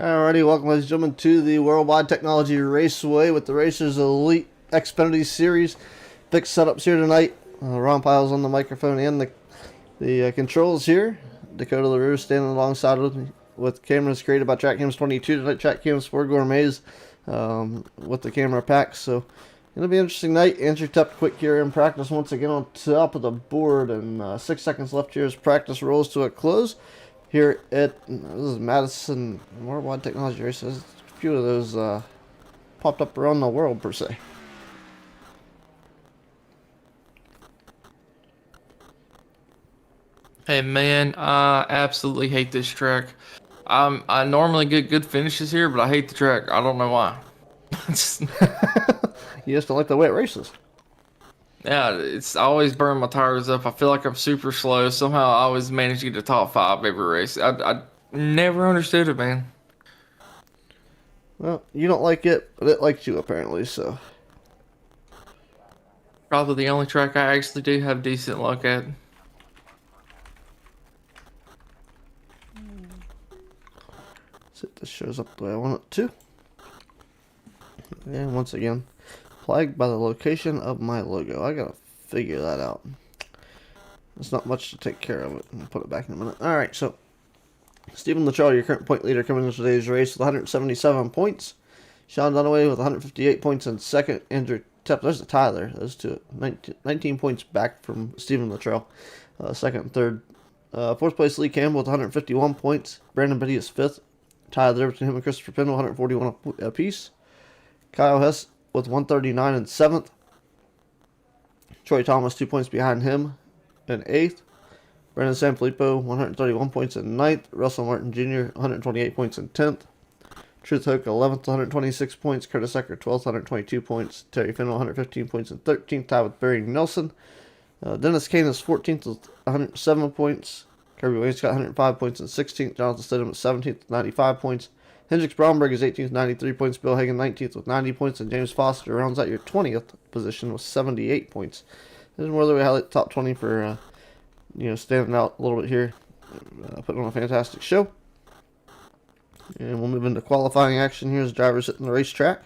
Alrighty, welcome ladies and gentlemen to the Worldwide Technology Raceway with the Racers Elite Xfinity Series. Big setups here tonight. Ron Piles on the microphone and the controls here. Dakota LaRue standing alongside with cameras created by TrackCams 22 tonight. TrackCams 4 Gourmets with the camera packs. So it'll be an interesting night. Andrew Tuck quick here in practice once again on top of the board, and 6 seconds left here as practice rolls to a close. Here at this is Madison Worldwide Technology Races. A few of those popped up around the world per se. Hey man, I absolutely hate this track. I normally get good finishes here, but I hate the track. I don't know why. You just don't like the way it races. Yeah, it's I always burn my tires up. I feel like I'm super slow. Somehow I always manage to get to top 5 every race. I never understood it, man. Well, you don't like it, but it likes you apparently, so. Probably the only track I actually do have decent luck at. See if this shows up the way I want it to. And once again, flagged by the location of my logo. I gotta figure that out. There's not much to take care of it. I'll put it back in a minute. Alright, so Stephen Luttrell, your current point leader coming into today's race with 177 points. Sean Dunaway with 158 points in second. Andrew Tepp, there's a tie there. Those two, 19 points back from Stephen Luttrell. Second and third. Fourth place, Lee Campbell with 151 points. Brandon Betty is fifth. Tie there between him and Christopher Pendle, 141 apiece. Kyle Hess with 139 in 7th. Troy Thomas 2 points behind him in 8th. Brandon Sanfilippo 131 points in 9th. Russell Martin Jr. 128 points in 10th. Truth Hook 11th, 126 points. Curtis Ecker 12th, 122 points. Terry Fennell 115 points in 13th, tied with Barry Nelson. Dennis Kane is 14th with 107 points. Kirby Williams got 105 points in 16th. Jonathan Stidham is 17th with 95 points. Hendricks Bromberg is 18th, 93 points. Bill Hagan 19th with 90 points. And James Foster rounds out your 20th position with 78 points. This is where we highlight the top 20 for, standing out a little bit here. Putting on a fantastic show. And we'll move into qualifying action here as drivers hitting the racetrack.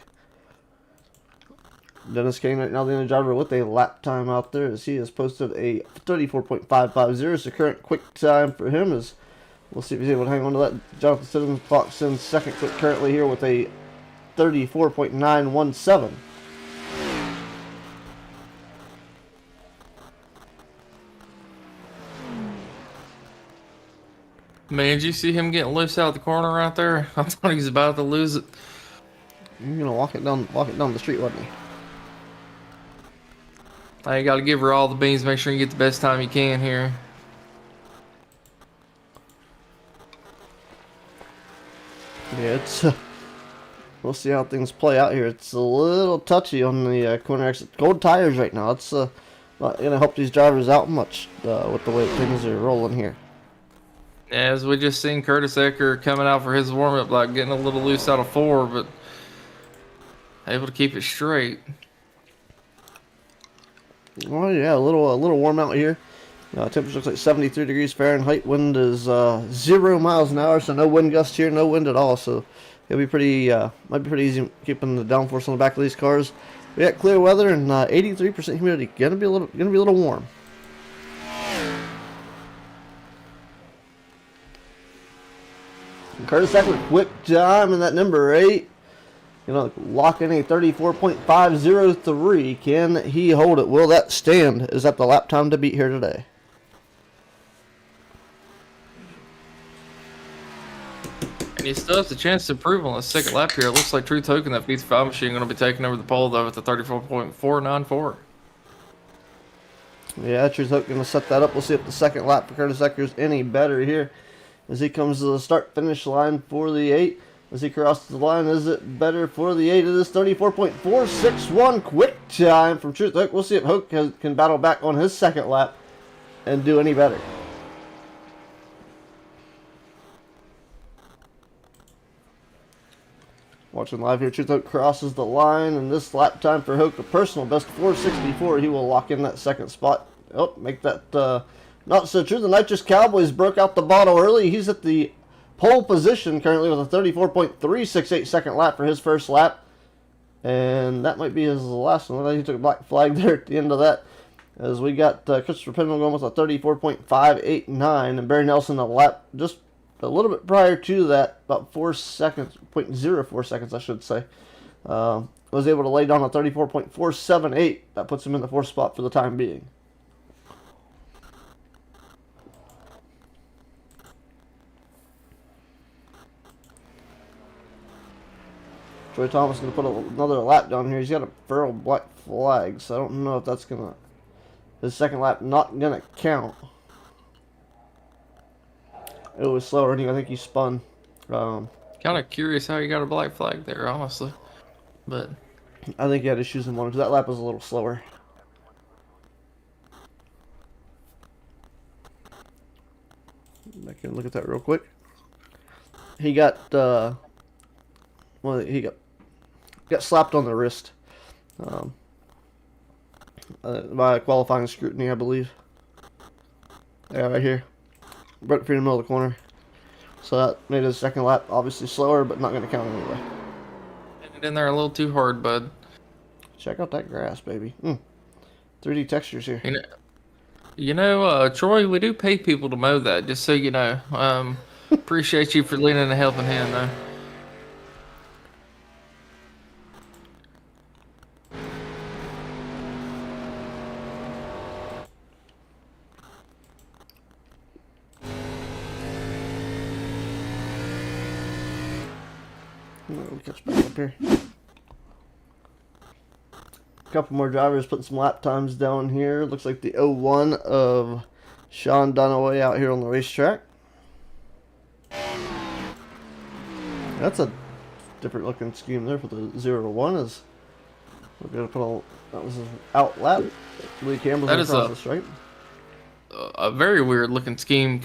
Dennis Kane right now the only driver with a lap time out there as he has posted a 34.550. So current quick time for him is, we'll see if he's able to hang on to that. Jonathan Stidham clocks in second quick currently here with a 34.917. Man, did you see him getting loose out the corner right there? I thought he was about to lose it. You're gonna walk it down the street, wasn't he? I got to give her all the beans. Make sure you get the best time you can here. Yeah, it's. We'll see how things play out here. It's a little touchy on the corner exit. Gold tires right now. It's not gonna help these drivers out much with the way things are rolling here. As we just seen Curtis Ecker coming out for his warm-up, like getting a little loose out of 4, but able to keep it straight. Oh yeah, a little warm out here. Temperature looks like 73 degrees Fahrenheit. Wind is 0 miles an hour, so no wind gust here, no wind at all. So it'll be pretty, might be pretty easy keeping the downforce on the back of these cars. We got clear weather and 83% humidity. Gonna be a little warm. Curtis Eckler, quick time in that number 8. Locking a 34.503. Can he hold it? Will that stand? Is that the lap time to beat here today? And he still has a chance to improve on the second lap here. It looks like True Token, that B5 machine, going to be taking over the pole, though, with the 34.494. Yeah, True Token going to set that up. We'll see if the second lap for Curtis Ecker is any better here as he comes to the start-finish line for the 8. As he crosses the line, is it better for the 8? It is 34.461 quick time from Truth Hook. We'll see if Hook can battle back on his second lap and do any better. Watching live here, Truth Hook crosses the line, and this lap time for Hook, a personal best 464. He will lock in that second spot. Oh, make that not so true. The Nitrous Cowboys broke out the bottle early. He's at the pole position currently with a 34.368 second lap for his first lap. And that might be his last one. He took a black flag there at the end of that. As we got Christopher Penman going with a 34.589, and Barry Nelson a lap just a little bit prior to that, about 4 seconds, 0.04 seconds, I should say. Was able to lay down a 34.478. That puts him in the 4th spot for the time being. Troy Thomas is going to put another lap down here. He's got a furl black flag, so I don't know if that's going to... His second lap not going to count. It was slower, and I think he spun. Kind of curious how he got a black flag there, honestly. But I think he had issues in one, because that lap was a little slower. Back and look at that real quick. He got he got slapped on the wrist by qualifying scrutiny, I believe. Yeah, right here, right in the middle of the corner. So that made his second lap obviously slower, but not going to count anyway. Hit it in there a little too hard, bud. Check out that grass, baby. 3D textures here. Troy, we do pay people to mow that, just so you know. Appreciate you for lending a helping hand, though. We'll catch back up here. A couple more drivers putting some lap times down here. Looks like the 01 of Sean Dunaway out here on the racetrack. That's a different looking scheme there for the 0-1. Is we're gonna put that was his out lap. Lee Campbell's That is across the stripe. A very weird looking scheme.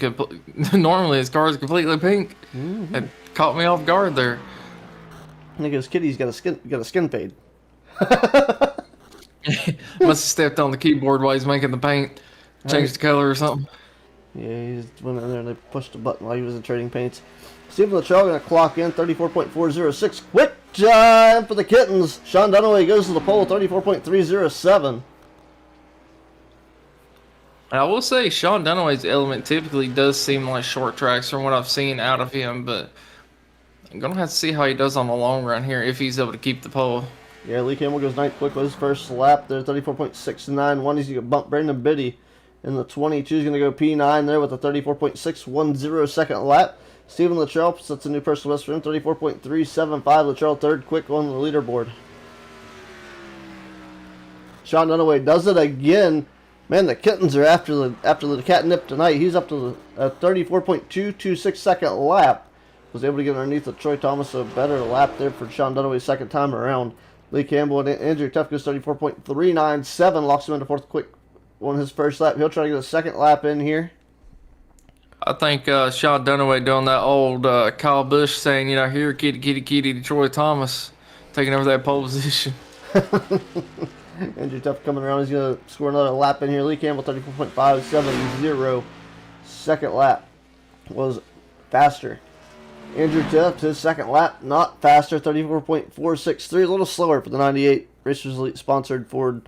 Normally his car is completely pink. It caught me off guard there. I think his kitty's got a skin fade. Must have stepped on the keyboard while he's making the paint. Changed the color or something. Yeah, he just went in there and they pushed the button while he was in trading paints. Stephen Luttrell going to clock in 34.406. Quick time for the Kittens. Sean Dunaway goes to the pole, 34.307. I will say Sean Dunaway's element typically does seem like short tracks from what I've seen out of him, but I'm going to have to see how he does on the long run here if he's able to keep the pole. Yeah, Lee Campbell goes 9th quick with his first lap there, 34.691. He's going to bump Brandon Biddy in the 22. He's going to go P9 there with a 34.610 second lap. Stephen Luttrell sets a new personal best for him, 34.375. Luttrell third quick on the leaderboard. Sean Dunaway does it again. Man, the Kittens are after the catnip tonight. He's up to a 34.226 second lap. Was able to get underneath of Troy Thomas, a better lap there for Sean Dunaway's second time around. Lee Campbell and Andrew Tuff goes 34.397, locks him into 4th quick on his first lap. He'll try to get a second lap in here. I think Sean Dunaway doing that old Kyle Busch saying, here, kitty, kitty, kitty, to Troy Thomas, taking over that pole position. Andrew Tuff coming around. He's going to score another lap in here. Lee Campbell, 34.570. Second lap was faster. Andrew Tuff, his second lap, not faster, 34.463. A little slower for the 98 Racers Elite sponsored Ford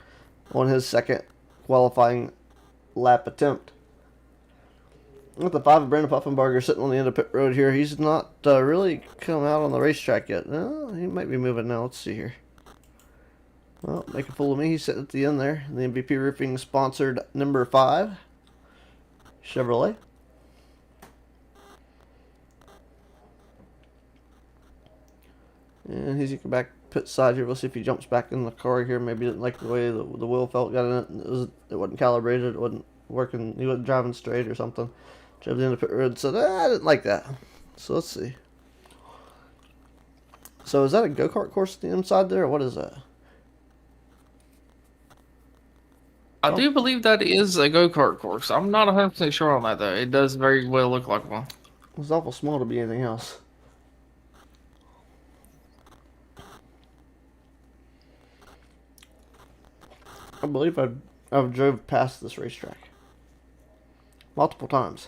on his second qualifying lap attempt. With the 5 of Brandon Puffenbarger sitting on the end of pit road here. He's not really come out on the racetrack yet. He might be moving now. Let's see here. Well, make a fool of me. He's sitting at the end there. The MVP Roofing sponsored number 5 Chevrolet. And he's going back pit side here. We'll see if he jumps back in the car here. Maybe didn't like the way the wheel felt got in it. It wasn't calibrated. It wasn't working. He wasn't driving straight or something. Drove the end of pit road. Said, I didn't like that. So let's see. So is that a go-kart course on the inside there, or what is that? I do believe that is a go-kart course. I'm not 100% sure on that, though. It does very well look like one. It's awful small to be anything else. I believe I've drove past this racetrack multiple times.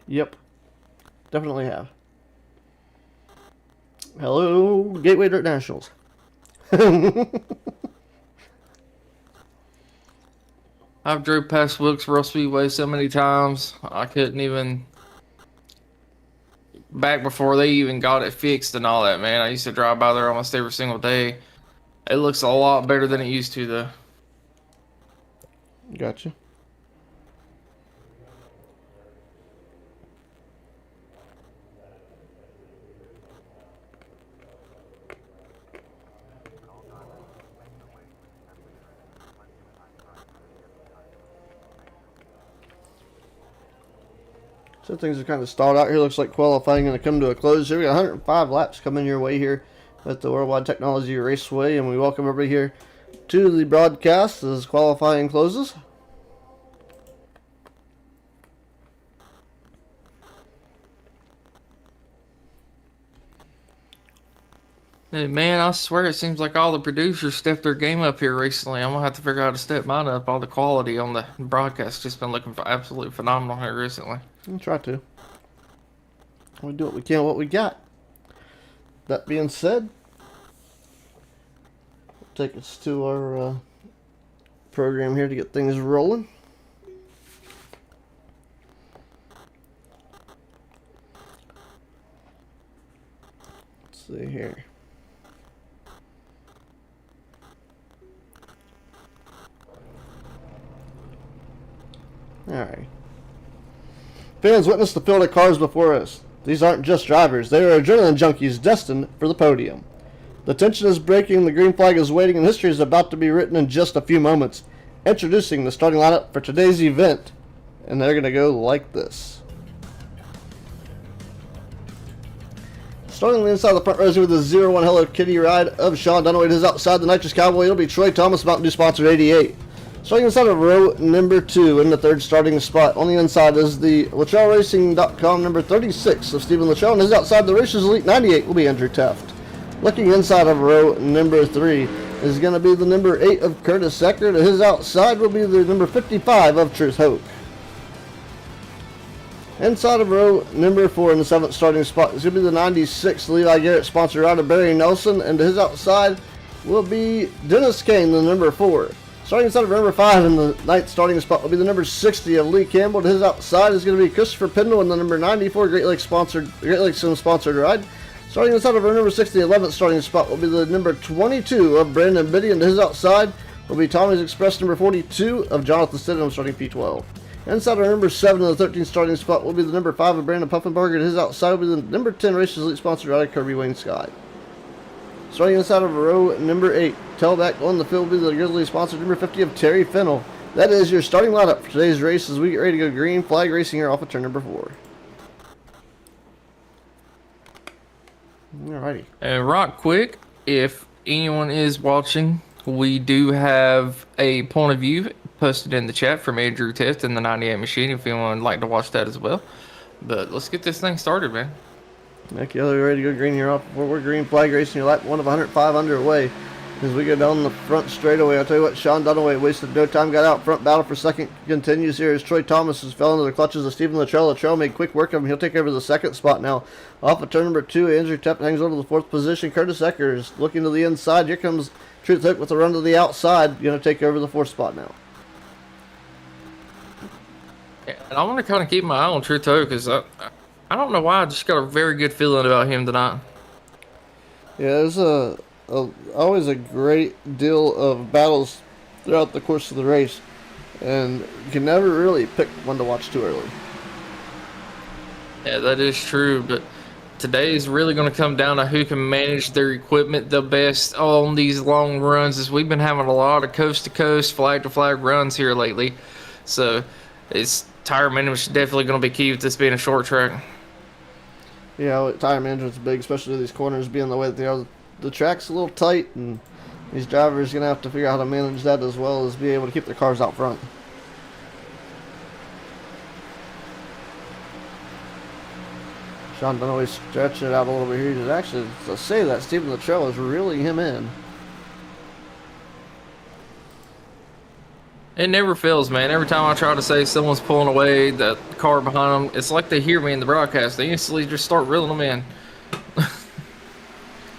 Yep, definitely have. Hello, Gateway Dirt Nationals. I've drove past Wilkesboro Speedway so many times, I couldn't even. Back before they even got it fixed and all that, man. I used to drive by there almost every single day. It looks a lot better than it used to, though. Gotcha. So things are kind of stalled out here. Looks like qualifying going to come to a close here. We got 105 laps coming your way here at the Worldwide Technology Raceway, and we welcome everybody here to the broadcast as qualifying closes. Hey, man, I swear it seems like all the producers stepped their game up here recently. I'm gonna have to figure out how to step mine up. All the quality on the broadcast just been looking for absolutely phenomenal here recently. We'll try to. We do what we can, what we got. That being said, take us to our program here to get things rolling. Let's see here. Alright. Fans witness the field of cars before us. These aren't just drivers, they are adrenaline junkies destined for the podium. The tension is breaking, the green flag is waiting, and history is about to be written in just a few moments. Introducing the starting lineup for today's event, and they're going to go like this. Starting on the inside of the front row with the 0-1 Hello Kitty ride of Sean Dunaway. It is outside the Nitrous Cowboy. It'll be Troy Thomas, Mountain Dew sponsored 88. Starting inside of row number 2 in the third starting spot. On the inside is the LatrellRacing.com number 36 of Stephen Luttrell. And his outside the Racers Elite 98 will be Andrew Teft. Looking inside of row number 3 is going to be the number 8 of Curtis Eckert. And his outside will be the number 55 of Truth Hope. Inside of row number 4 in the 7th starting spot is going to be the 96 Levi Garrett sponsored ride of Barry Nelson. And to his outside will be Dennis Kane, the number 4. Starting inside of number 5 in the 9th starting spot will be the number 60 of Lee Campbell. To his outside is going to be Christopher Pendle in the number 94 Great Lakes sponsored ride. Starting inside of our number 60, 11th starting spot will be the number 22 of Brandon Biddy. And to his outside will be Tommy's Express number 42 of Jonathan Stidham starting P12. Inside our number 7 in the 13th starting spot will be the number 5 of Brandon Puffenbarger. And his outside will be the number 10 Racers Elite sponsored ride of Kirby Wayne Scott. Starting inside of row number 8, tailback on the field will be the Grizzly sponsored number 50 of Terry Fennell. That is your starting lineup for today's race as we get ready to go green flag racing here off of turn number 4. Alrighty. And right quick, if anyone is watching, we do have a point of view posted in the chat from Andrew Teft and the 98 Machine if anyone would like to watch that as well. But let's get this thing started, man. Heck yeah, we're ready to go green here off. We're green flag racing. Your lap 1 of 105 underway as we go down the front straightaway. I'll tell you what, Sean Dunaway wasted no time, got out front. Battle for second continues here as Troy Thomas has fell into the clutches of Stephen Luttrell. Luttrell made quick work of him. He'll take over the second spot now. Off of turn number 2, Andrew Teft hangs over to the 4th position. Curtis Eckert is looking to the inside. Here comes Truth Hook with a run to the outside. Going to take over the 4th spot now. Yeah, and I want to kind of keep my eye on Truth Hook because I don't know why. I just got a very good feeling about him tonight. Yeah, there's always a great deal of battles throughout the course of the race, and you can never really pick one to watch too early. Yeah, that is true, but today is really going to come down to who can manage their equipment the best on these long runs, as we've been having a lot of coast-to-coast, flag-to-flag runs here lately. So it's tire management is definitely going to be key with this being a short track. Yeah, tire management's big, especially these corners being the way that they are. The track's a little tight, and these drivers are going to have to figure out how to manage that as well as be able to keep their cars out front. Sean Dunaway stretching it out a little bit here. He's actually, to say that, Stephen Luttrell is reeling him in. It never fails, man. Every time I try to say someone's pulling away, the car behind them, it's like they hear me in the broadcast. They instantly just start reeling them in.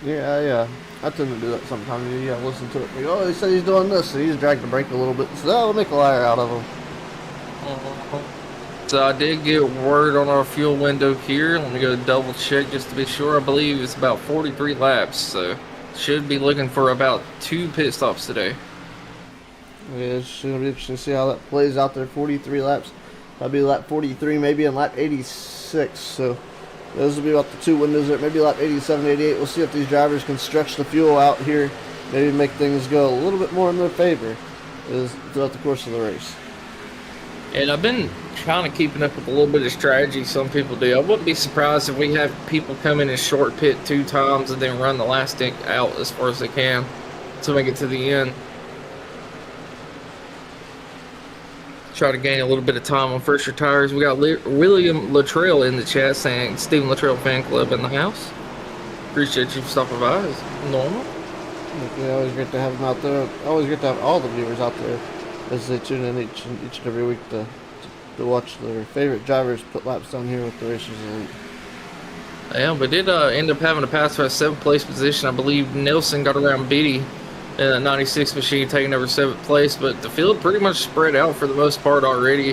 Yeah. I tend to do that sometimes. You gotta listen to it. Like, oh, he said he's doing this, so he's dragged the brake a little bit. So we'll make a liar out of him. So I did get word on our fuel window here. Let me go double check just to be sure. I believe it's about 43 laps, so should be looking for about 2 pit stops today. Yeah, it's gonna be interesting to see how that plays out there. 43 laps. That'll be lap 43, maybe in lap 86. So those will be about the 2 windows there. Maybe lap 87, 88. We'll see if these drivers can stretch the fuel out here. Maybe make things go a little bit more in their favor throughout the course of the race. And I've been kind of keeping up with a little bit of strategy some people do. I wouldn't be surprised if we have people come in and short pit 2 times and then run the last stick out as far as they can to make it to the end. Try to gain a little bit of time on first year tires. We got William Luttrell in the chat saying Stephen Luttrell fan club in the house. Appreciate you stopping by as normal. Yeah, always great to have them out there. Always great to have all the viewers out there as they tune in each and every week to watch their favorite drivers put laps down here with the Racers Elite. Yeah, we did end up having to pass for a 7th place position. I believe Nelson got around Beatty in that 96 machine, taking over 7th place, but the field pretty much spread out for the most part already,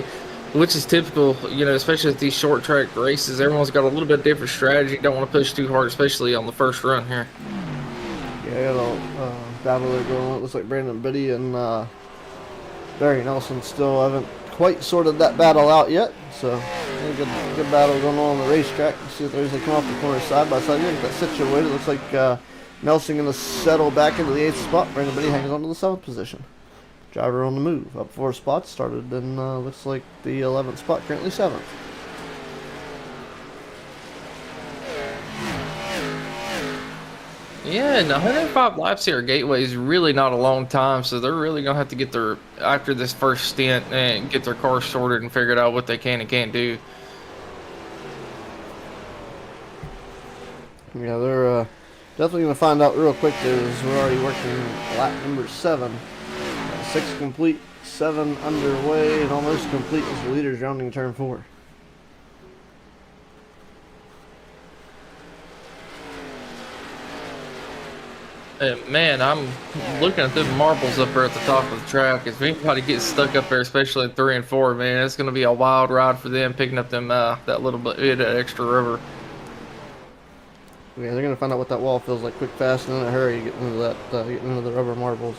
which is typical, you know, especially at these short track races. Everyone's got a little bit different strategy. Don't want to push too hard, especially on the first run here. Yeah, got a battle there going on. It looks like Brandon Biddy and Barry Nelson still haven't quite sorted that battle out yet. So, good battle going on the racetrack. See if they come off the corner side by side. Get that situated. Looks like Nelson going to settle back into the 8th spot. Brandon Biddy hangs on to the 7th position. Driver on the move. Up 4 spots. Started in, looks like the 11th spot. Currently 7th. Yeah, and 105 laps here at Gateway is really not a long time, so they're really going to have to get after this first stint, and get their car sorted and figured out what they can and can't do. Yeah, they're definitely going to find out real quick there, as we're already working lap number 7. 6 complete, 7 underway, and almost complete as the leaders rounding turn 4. Man, I'm looking at the marbles up there at the top of the track. If anybody gets stuck up there, especially in 3 and 4, man, it's going to be a wild ride for them picking up them that little bit of extra rubber. Yeah, they're going to find out what that wall feels like quick, fast, and in a hurry getting into that, getting into the rubber marbles.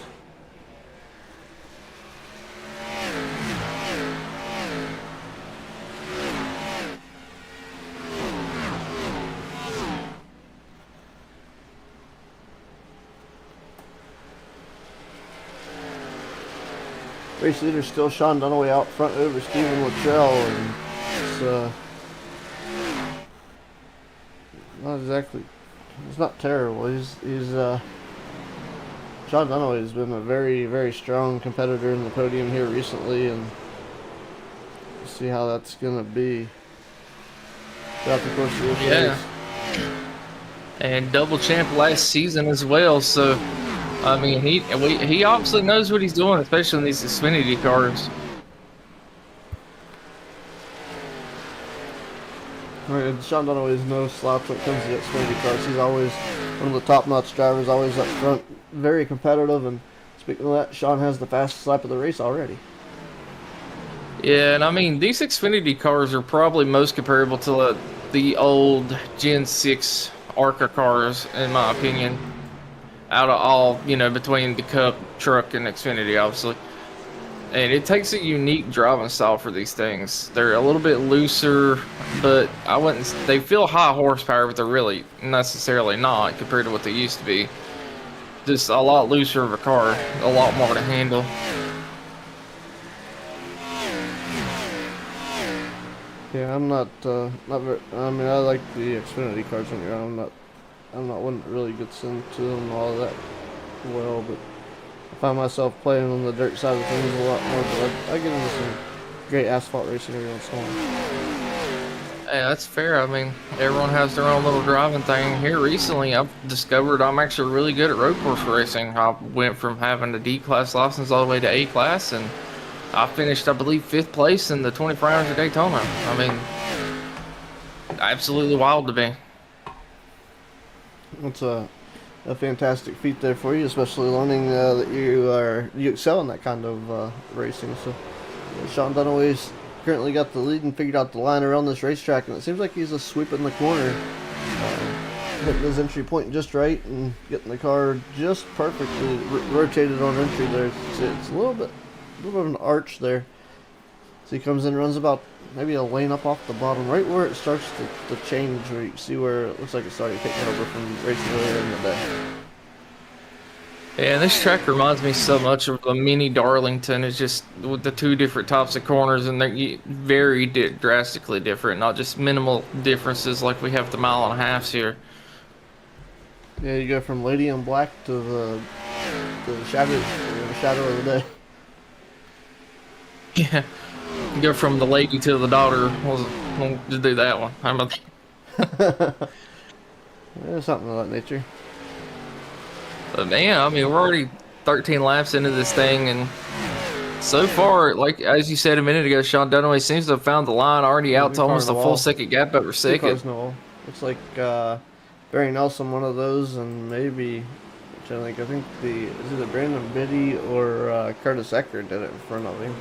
Race leader still Sean Dunaway out front over Stephen Luttrell, and it's not exactly, it's not terrible. He's Sean Dunaway has been a very, very strong competitor in the podium here recently, and we'll see how that's gonna be throughout the course of this race. And double champ last season as well, so I mean, he obviously knows what he's doing, especially in these Xfinity cars. Right, Sean Dunaway is no slouch when it comes to the Xfinity cars. He's always one of the top-notch drivers, always up front, very competitive. And speaking of that, Sean has the fastest lap of the race already. Yeah, and I mean, these Xfinity cars are probably most comparable to the old Gen 6 ARCA cars, in my opinion. Out of all, you know, between the Cup, truck, and Xfinity, obviously. And it takes a unique driving style for these things. They're a little bit looser, but they feel high horsepower, but they're really necessarily not compared to what they used to be. Just a lot looser of a car, a lot more to handle. Yeah, I'm not very, I mean, I like the Xfinity cars on here. I'm not one that really gets into them and all that well, but I find myself playing on the dirt side of things a lot more, but I get into some great asphalt racing every once in a while. Yeah, that's fair. I mean, everyone has their own little driving thing. Here recently, I've discovered I'm actually really good at road course racing. I went from having a D-class license all the way to A-class, and I finished, I believe, 5th place in the 24 Hours of Daytona. I mean, absolutely wild to me. It's a fantastic feat there for you, especially learning that you excel in that kind of racing. So Sean Dunaway's currently got the lead and figured out the line around this racetrack, and it seems like he's just sweeping the corner, hitting his entry point just right and getting the car just perfectly rotated on entry there. It's a little bit of an arch there. So he comes in, runs about maybe a lane up off the bottom, right where it starts to change, where you see where it looks like it started taking over from racing earlier in the day. Yeah, this track reminds me so much of a mini Darlington. It's just with the 2 different types of corners, and they're very drastically different, not just minimal differences like we have the 1.5 miles here. Yeah, you go from Lady in Black to the shadow of the day. Yeah, you go from the lady to the daughter. We'll just do that one. How about There's something of that nature. But yeah, I mean, we're already 13 laps into this thing, and so far, like as you said a minute ago, Sean Dunaway seems to have found the line already out to almost a full second gap over second. Looks like Barry Nelson, one of those, and maybe, I think it's either Brandon Biddy or Curtis Eckert did it in front of him.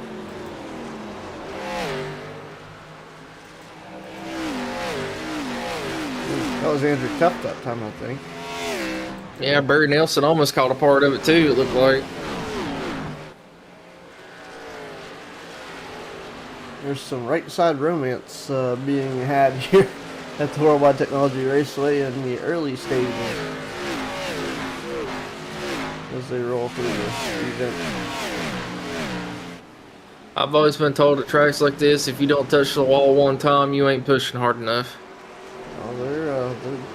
That was Andrew Cup that time, I think. Yeah, Barry Nelson almost caught a part of it too, it looked like. There's some right side romance being had here at the Worldwide Technology Raceway in the early stages as they roll through this event. I've always been told at tracks like this, if you don't touch the wall one time, you ain't pushing hard enough. Oh,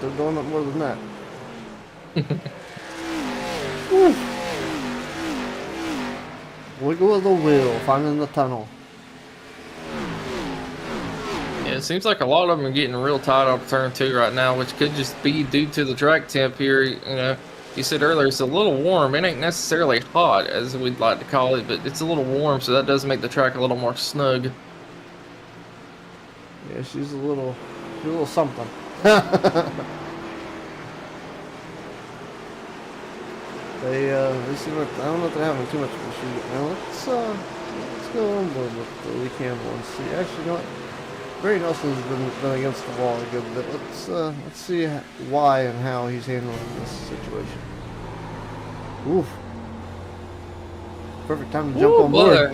they're doing it more than that. Wiggle of the wheel, finding the tunnel. Yeah, it seems like a lot of them are getting real tight on turn 2 right now, which could just be due to the track temp here. You know, you said earlier it's a little warm. It ain't necessarily hot, as we'd like to call it, but it's a little warm, so that does make the track a little more snug. Yeah, she's a little something. They seem like, I don't know if they're having too much of a shoot. Now let's go on board with the Lee Campbell and see. Actually, you know what? Barry Nelson's been against the wall a good bit. Let's see why and how he's handling this situation. Oof. Perfect time to jump on board.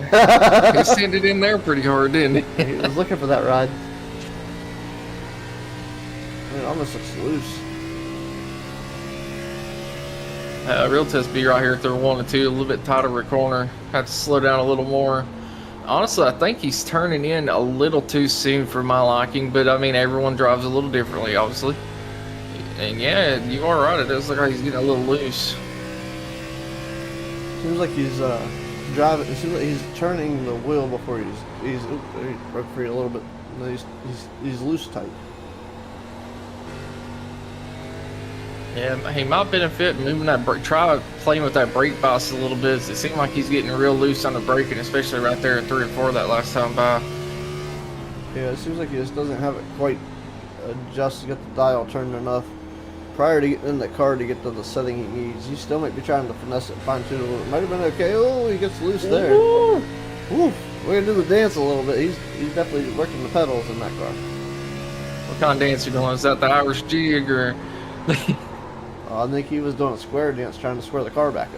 He sent it in there pretty hard, didn't he? He was looking for that ride. It almost looks loose. Real test B right here through 1 and 2, a little bit tighter of a corner. Have to slow down a little more. Honestly, I think he's turning in a little too soon for my liking, but I mean, everyone drives a little differently, obviously. And yeah, you are right, it does look like he's getting a little loose. Seems like he's driving. It seems like he's turning the wheel before he's broke free a little bit. No, he's loose tight. Yeah, he might benefit moving that brake. Try playing with that brake bias a little bit. It seemed like he's getting real loose on the braking, especially right there at 3 and 4 that last time by. Yeah, it seems like he just doesn't have it quite adjusted to get the dial turned enough prior to getting in the car to get to the setting he needs. He still might be trying to finesse it, fine tune it. It might have been okay. Oh, he gets loose there. Woo! We're gonna do the dance a little bit. He's definitely working the pedals in that car. What kind of dance you doing? Is that the Irish jig or? I think he was doing a square dance, trying to square the car back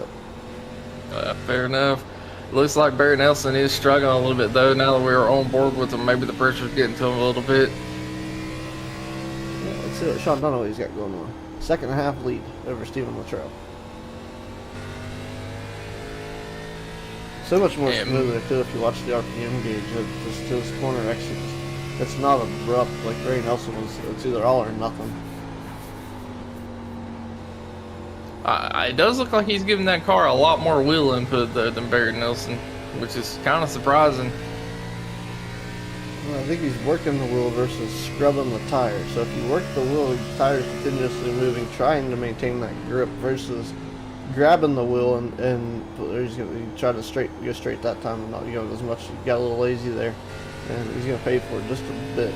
up. Fair enough. Looks like Barry Nelson is struggling a little bit though. Now that we're on board with him, maybe the pressure's getting to him a little bit. Yeah, let's see what Sean Dunaway's got going on. Second and a half lead over Stephen Luttrell. So much more smoother too if you watch the RPM gauge. Just to this corner exit, it's not abrupt like Barry Nelson was. It's either all or nothing. It does look like he's giving that car a lot more wheel input though than Barry Nelson, which is kind of surprising. Well, I think he's working the wheel versus scrubbing the tire. So if you work the wheel, the tire's continuously moving, trying to maintain that grip versus grabbing the wheel and he's gonna try to go straight that time and not go as much. He got a little lazy there, and he's gonna pay for it just a bit.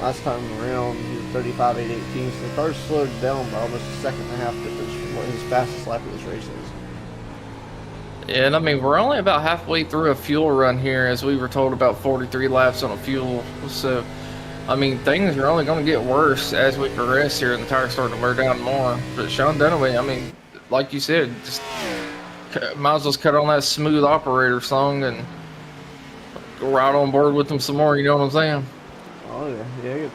Last time around he was 35.818, so the car slowed down by almost a second and a half difference from what his fastest lap of this race is. And I mean, we're only about halfway through a fuel run here, as we were told about 43 laps on a fuel. So, I mean, things are only going to get worse as we progress here, and the tires starting to wear down more. But Sean Dunaway, I mean, like you said, just might as well cut on that smooth operator song and go right on board with them some more. You know what I'm saying? Oh yeah, get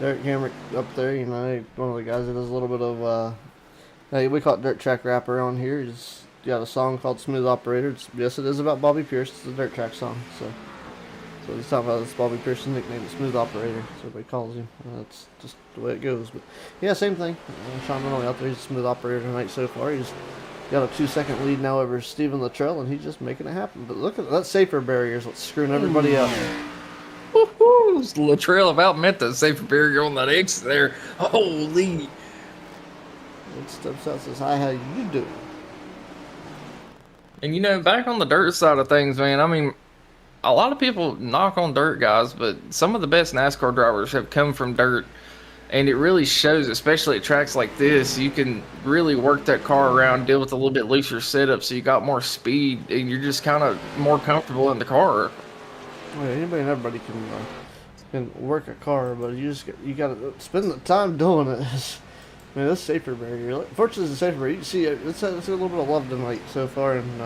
Derek Hamrick up there. You know, one of the guys that does a little bit of hey, we call it dirt track rap around here. He's got a song called "Smooth Operator." Yes, it is about Bobby Pierce. It's a dirt track song. So he's talking about this Bobby Pierce's nickname, Smooth Operator. That's what everybody calls him. That's just the way it goes. But yeah, same thing. Sean Minnelli out there. He's a smooth operator tonight so far. He's got a 2-second lead now over Stephen Luttrell, and he's just making it happen. But look at that safer barrier is what's screwing everybody up. Woohoo! Luttrell about meant the safer barrier on that exit there. Holy! It steps out and says, "Hi, how you doing?" And you know, back on the dirt side of things, man, I mean, a lot of people knock on dirt guys, but some of the best NASCAR drivers have come from dirt, and it really shows, especially at tracks like this. You can really work that car around, deal with a little bit looser setup, so you got more speed, and you're just kind of more comfortable in the car. Well, anybody and everybody can work a car, but you got to spend the time doing it. Man, this safer barrier. Fortunately, it's a safer barrier. You can see it's a little bit of love tonight so far, and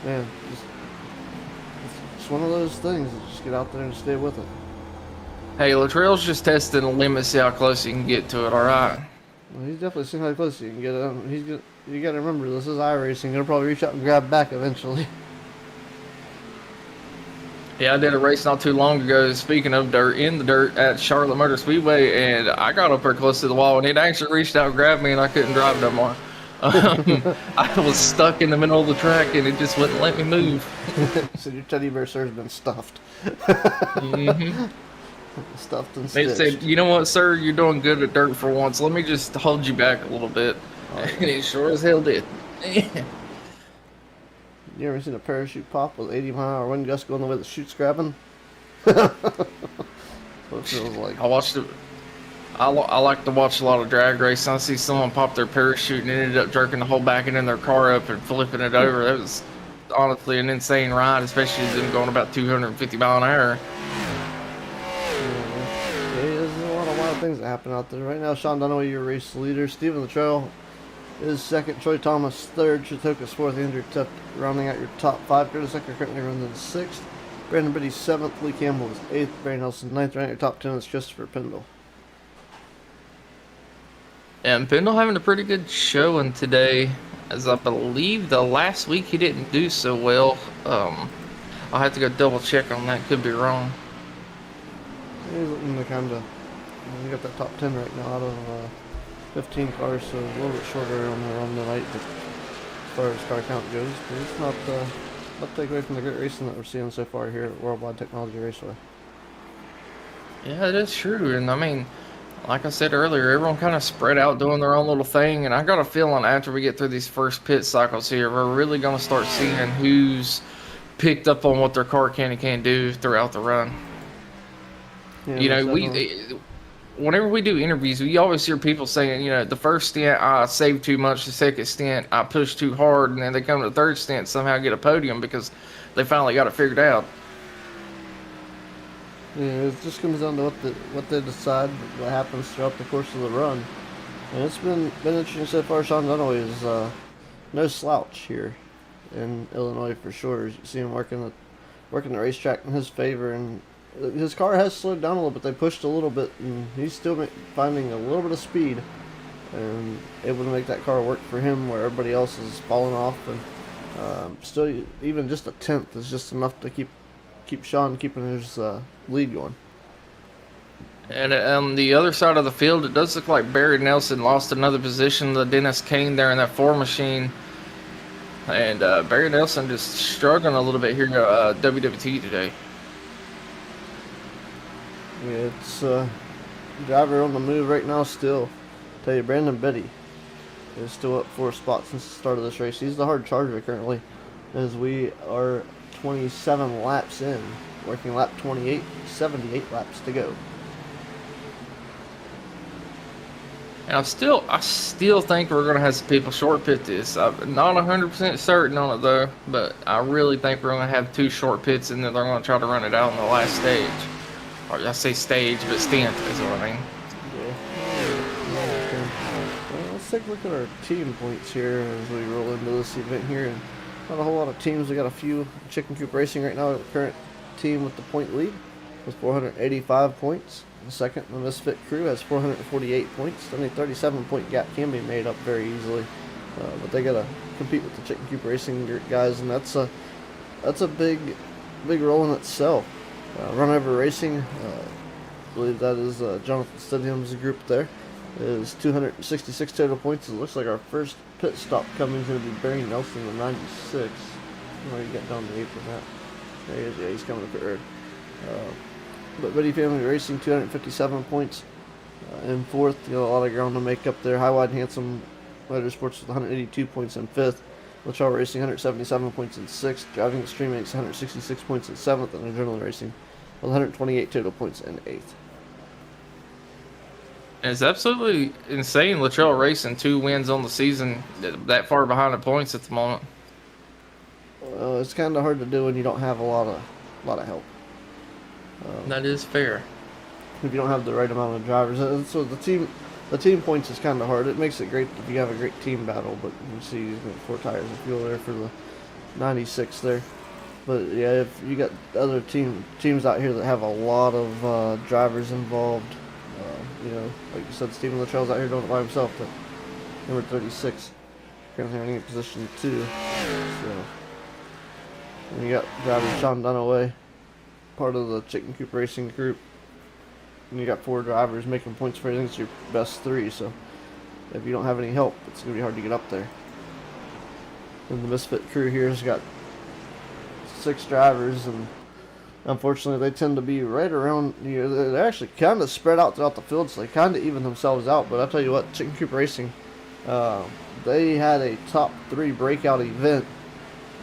man, it's one of those things. Just get out there and stay with it. Hey, Luttrell's just testing the limit, see how close he can get to it. All right. Well, he's definitely seeing how close he can get. You got to remember, this is iRacing. He'll probably reach out and grab back eventually. Yeah, I did a race not too long ago, speaking of dirt, in the dirt at Charlotte Motor Speedway, and I got up there close to the wall, and it actually reached out and grabbed me, and I couldn't drive no more. I was stuck in the middle of the track, and it just wouldn't let me move. So your teddy bear sir's been stuffed. Mm-hmm. Stuffed and They stitched. said, "You know what, sir? You're doing good at dirt for once. Let me just hold you back a little bit." Oh, yeah. And it sure as hell did. You ever seen a parachute pop with 80-mile-an-hour wind gust going the way the chute's grabbing? What it feels like. I watched it. I like to watch a lot of drag racing. I see someone pop their parachute and ended up jerking the whole back end of their car up and flipping it over. That was honestly an insane ride, especially them going about 250 mile an hour. Yeah, there's a lot of wild things that happen out there. Right now, Sean Dunaway, your race leader. Stephen Luttrell is second. Troy Thomas third. Chatoka's fourth. Andrew Tuck rounding out your top five. Curtis Ecker currently runs in sixth. Brandon Biddy seventh. Lee Campbell is eighth. Brandon Nelson ninth. Right out your top 10 is Christopher Pendle. And Pendle having a pretty good showing today, as I believe the last week he didn't do so well. I'll have to go double check on that. Could be wrong. He's looking to kind of. You got that top 10 right now out of 15 cars, so a little bit shorter on the run tonight, but as far as car count goes, but it's not take away from the great racing that we're seeing so far here at Worldwide Technology Raceway. Yeah, it is true. And I mean, like I said earlier, everyone kind of spread out doing their own little thing. And I got a feeling after we get through these first pit cycles here, we're really going to start seeing who's picked up on what their car can and can't do throughout the run. Yeah, You know, whenever we do interviews, we always hear people saying, you know, the first stint I saved too much, the second stint I pushed too hard, and then they come to the third stint somehow get a podium because they finally got it figured out. Yeah, it just comes down to what they decide, what happens throughout the course of the run. And it's been interesting so far. Sean Dunaway is no slouch here in Illinois for sure. You see him working the racetrack in his favor, and his car has slowed down a little bit. They pushed a little bit, and he's still finding a little bit of speed and able to make that car work for him where everybody else is falling off. And still, even just a tenth is just enough to keep Sean keeping his lead going. And on the other side of the field, it does look like Barry Nelson lost another position to Dennis Kane there in that 4 machine. And Barry Nelson just struggling a little bit here at WWT today. Yeah, it's driver on the move right now still. Tell you, Brandon Biddy is still up 4 spots since the start of this race. He's the hard charger currently, as we are 27 laps in, working lap 28, 78 laps to go. And I still think we're gonna have some people short pit this. I'm not 100% certain on it though, but I really think we're gonna have 2 short pits, and then they're gonna try to run it out on the last stage. Or I say stage, but stint is what I mean. Yeah. Well, let's take a look at our team points here as we roll into this event here. And not a whole lot of teams. We got a few. Chicken Coop Racing right now, the current team with the point lead with 485 points. The second, the Misfit Crew has 448 points. Only 37-point gap can be made up very easily, but they gotta compete with the Chicken Coop Racing guys, and that's a big role in itself. Run Over Racing, I believe that is Jonathan Stidham's group there, is 266 total points. It looks like our first pit stop coming is going to be Barry Nelson in 96. Oh, you got down the 8th with that. There he is, yeah, he's coming to third. But Betty Family Racing, 257 points in 4th. You know, a lot of ground to make up there. High Wide Handsome Motorsports with 182 points in 5th. Latrell Racing, 177 points in 6th. Driving Extreme Makes 166 points in 7th. And Adrenaline Racing with 128 total points in 8th. And it's absolutely insane. Latrell Racing 2 wins on the season, that far behind the points at the moment. Well, it's kind of hard to do when you don't have a lot of help. That is fair. If you don't have the right amount of drivers, so the team points is kind of hard. It makes it great if you have a great team battle, but you see he's got 4 tires of fuel there for the 96 there. But yeah, if you got other teams out here that have a lot of drivers involved, you know, like you said, Stephen Luttrell's out here doing it by himself. But number 36, currently running in position 2. So and you got driver Sean Dunaway, part of the Chicken Coop Racing group. And you got 4 drivers making points for anything. It's your best 3, so if you don't have any help, it's going to be hard to get up there. And the Misfit Crew here has got 6 drivers, and unfortunately they tend to be right around, you know, they're actually kind of spread out throughout the field, so they kind of even themselves out. But I'll tell you what, Chicken Coop Racing, they had a top 3 breakout event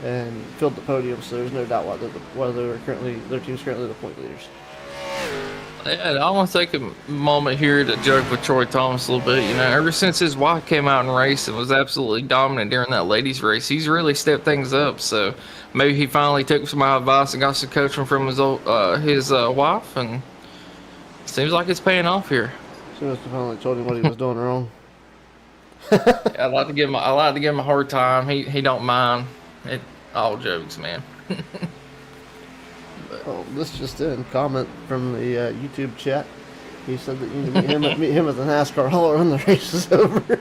and filled the podium, so there's no doubt why their team's currently the point leaders. Yeah, I want to take a moment here to joke with Troy Thomas a little bit. You know, ever since his wife came out and raced and was absolutely dominant during that ladies' race, he's really stepped things up. So maybe he finally took some of my advice and got some coaching from his wife, and seems like it's paying off here. She must have finally told him what he was doing wrong. I like to give him a hard time. He don't mind. It all jokes, man. Oh, this just in comment from the YouTube chat. He said that you need to meet him at the NASCAR hauler when the race is over.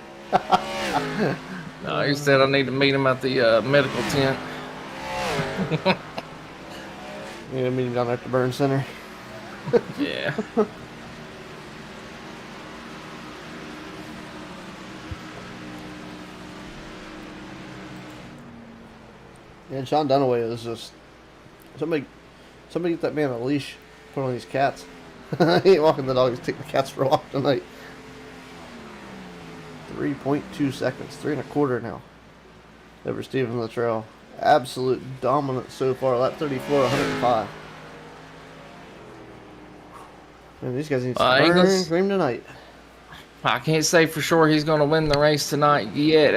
No, he said I need to meet him at the medical tent. You need to meet him down there at the Burn Center. Yeah. And Sean Dunaway is just somebody get that man a leash, put on these cats. He ain't walking the dog, he's taking the cats for a walk tonight. 3.2 seconds, 3 1/4 now. Over Stephen Luttrell. Absolute dominant so far. Lap 34, 105. Man, these guys need some cream tonight. I can't say for sure he's going to win the race tonight yet,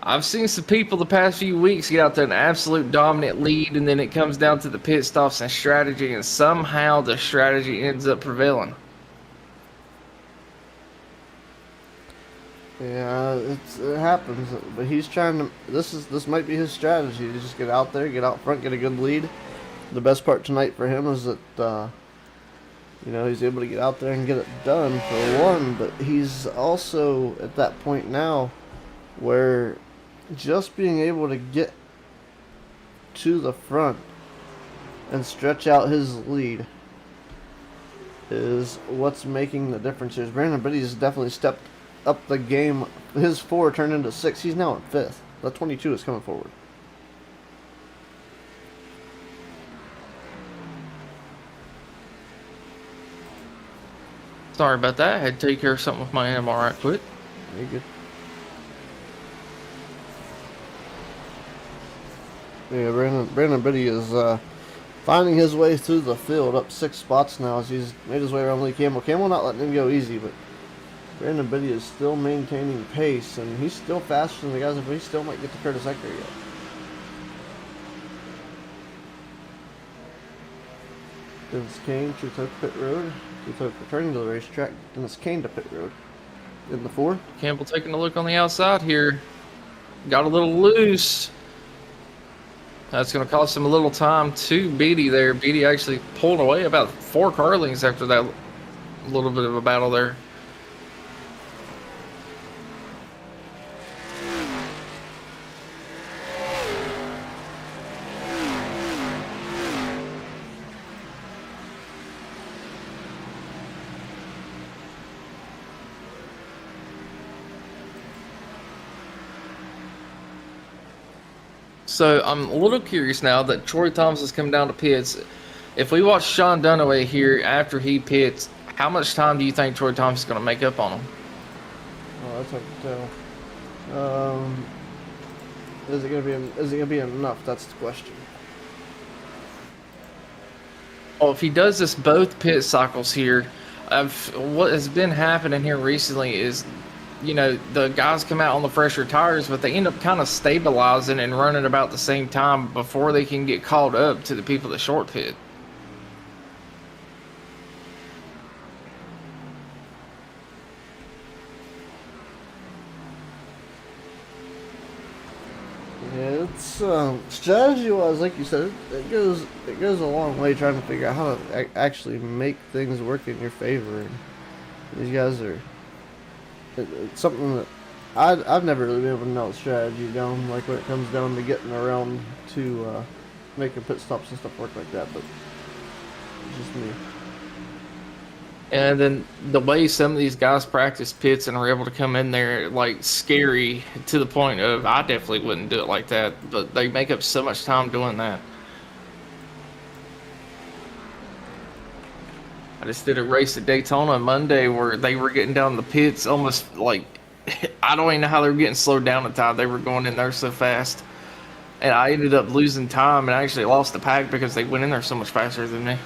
I've seen some people the past few weeks get out to an absolute dominant lead, and then it comes down to the pit stops and strategy, and somehow the strategy ends up prevailing. Yeah, it happens, but he's trying to. This might be his strategy to just get out there, get out front, get a good lead. The best part tonight for him is that he's able to get out there and get it done for one. But he's also at that point now where just being able to get to the front and stretch out his lead is what's making the difference here. Brandon Biddy's definitely stepped up the game. His 4 turned into 6. He's now in 5th. The 22 is coming forward. Sorry about that. I had to take care of something with my animal right quick. Very good. Yeah, Brandon Biddy is finding his way through the field, up 6 spots now as he's made his way around Lee Campbell. Campbell not letting him go easy, but Brandon Biddy is still maintaining pace, and he's still faster than the guys, but he still might get to Curtis Ecker yet. Dennis Kane, True Talk Pit Road. True Talk returning to the racetrack. Dennis Kane to Pit Road. In the 4. Campbell taking a look on the outside here. Got a little loose. That's going to cost him a little time to Beatty there. Beatty actually pulled away about 4 car lengths after that little bit of a battle there. So I'm a little curious now that Troy Thomas has come down to pits. If we watch Sean Dunaway here after he pits, how much time do you think Troy Thomas is going to make up on him? Oh, that's hard to tell. Is it gonna be enough? That's the question. Oh, if he does this both pit cycles here, what has been happening here recently is, you know, the guys come out on the fresher tires, but they end up kind of stabilizing and running about the same time before they can get caught up to the people that short pit. Yeah, it's strategy-wise, like you said, it goes a long way trying to figure out how to actually make things work in your favor. And these guys are it's something that I've never really been able to nail the strategy down, like when it comes down to getting around to making pit stops and stuff work like that. But it's just me. And then the way some of these guys practice pits and are able to come in there like scary to the point of I definitely wouldn't do it like that, but they make up so much time doing that. I just did a race at Daytona Monday where they were getting down the pits almost like I don't even know how they were getting slowed down at the time. They were going in there so fast. And I ended up losing time and I actually lost the pack because they went in there so much faster than me.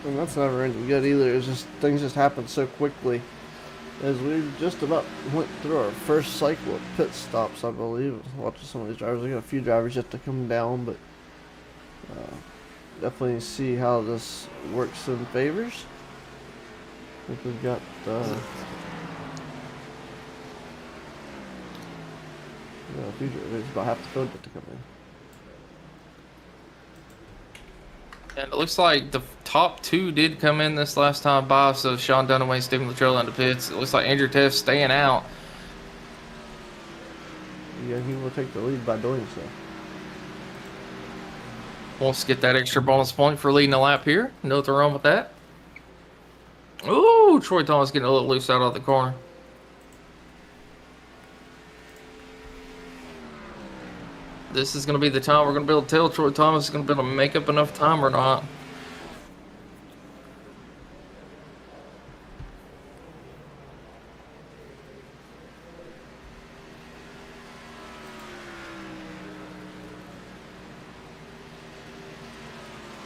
And that's never any good either. It's just things just happen so quickly. As we just about went through our first cycle of pit stops, I believe. Watching some of these drivers, we got a few drivers yet to come down, but definitely see how this works in favors. I think we've got a few drivers, about half the field yet to come in. And it looks like the top 2 did come in this last time by, so Sean Dunaway, Stephen Luttrell into pits. It looks like Andrew Teff staying out. Yeah, he will take the lead by doing so. Wants to get that extra bonus point for leading a lap here. Nothing wrong with that. Ooh, Troy Thomas getting a little loose out of the corner. This is going to be the time we're going to be able to tell Troy Thomas is going to be able to make up enough time or not.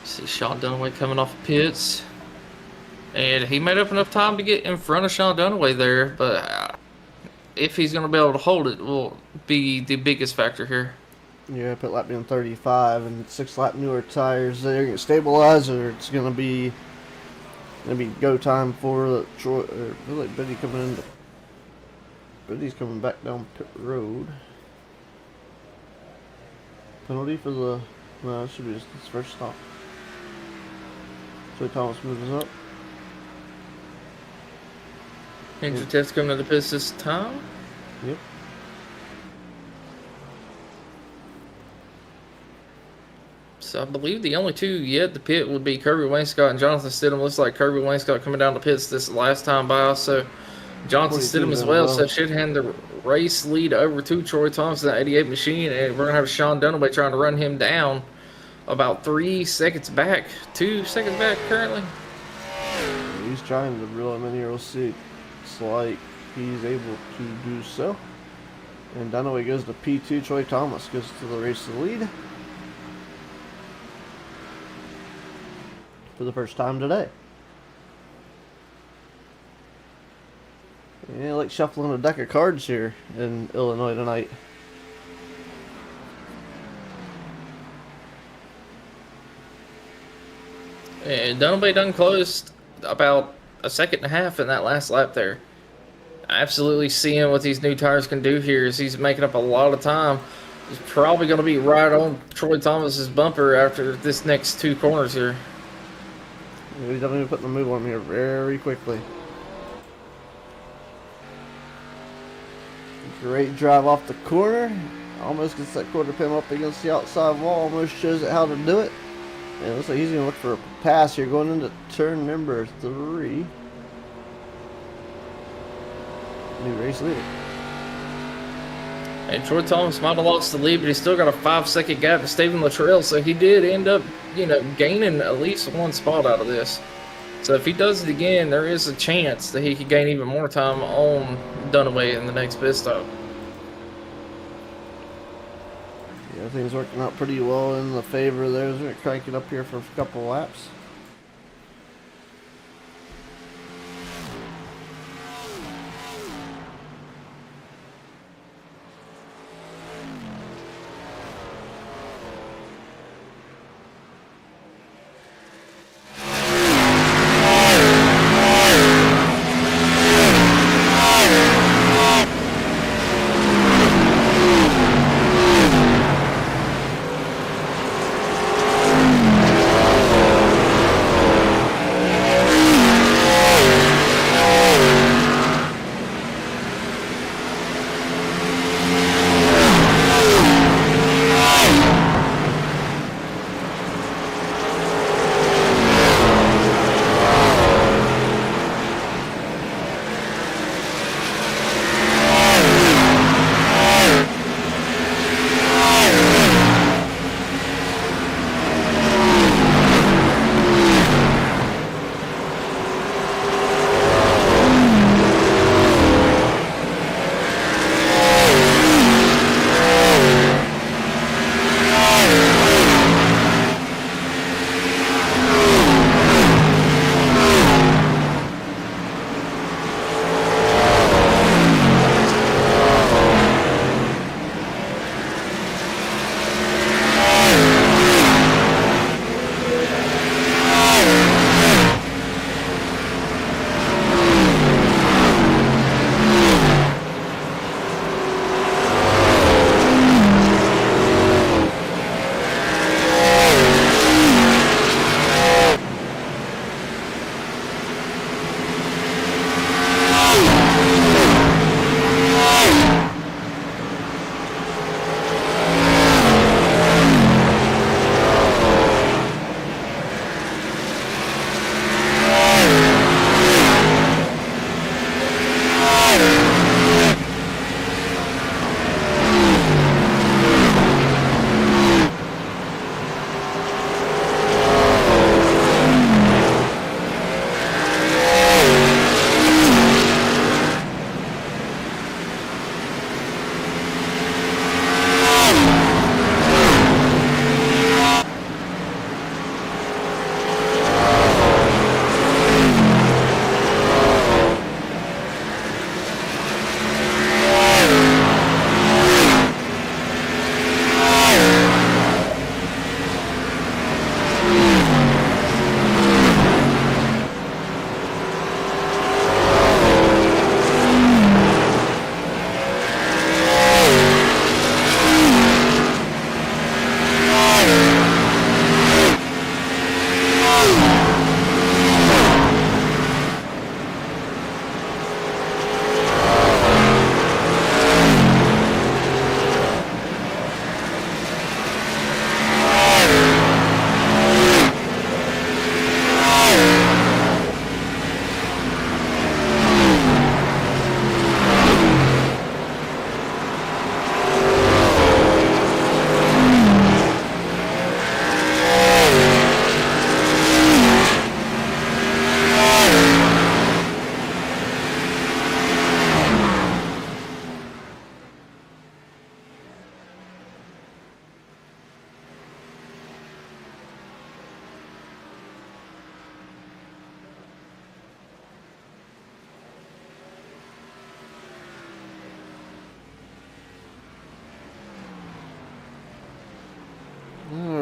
See Sean Dunaway coming off pits. And he made up enough time to get in front of Sean Dunaway there, but if he's going to be able to hold it will be the biggest factor here. Yeah, pit lap being 35 and 6 lap newer tires. They're going to stabilize, or it's going to be go time for Troy. Or like Biddy coming in. Biddy's coming back down pit road. Penalty for the no, it should be just his first stop. So Thomas moves up. Andrew Teff's coming to the pits this time. Yep. So I believe the only 2 yet to pit would be Kirby Wainscott and Jonathan Stidham. Looks like Kirby Wainscott coming down the pits this last time by, so Jonathan Stidham as well. So should hand the race lead over to Troy Thomas, that 88 machine, and we're going to have Sean Dunaway trying to run him down about 3 seconds back, 2 seconds back currently. He's trying to reel him in here. We'll see. It's like he's able to do so. And Dunaway goes to P2. Troy Thomas goes to the race to lead. for the first time today. Yeah, like shuffling a deck of cards here in Illinois tonight. And Dunaway done closed about a second and a half in that last lap there. Absolutely seeing what these new tires can do here as he's making up a lot of time. He's probably going to be right on Troy Thomas's bumper after this next 2 corners here. He's definitely putting the move on here very quickly. Great drive off the corner. Almost gets that quarter pin up against the outside wall. Almost shows it how to do it. And it looks like he's going to look for a pass here going into turn number 3. New race leader. And Troy Thomas might have lost the lead, but he's still got a 5-second gap to Stephen Luttrell, so he did end up, gaining at least 1 spot out of this. So if he does it again, there is a chance that he could gain even more time on Dunaway in the next pit stop. Yeah, things working out pretty well in the favor there. We're going to crank it up here for a couple laps.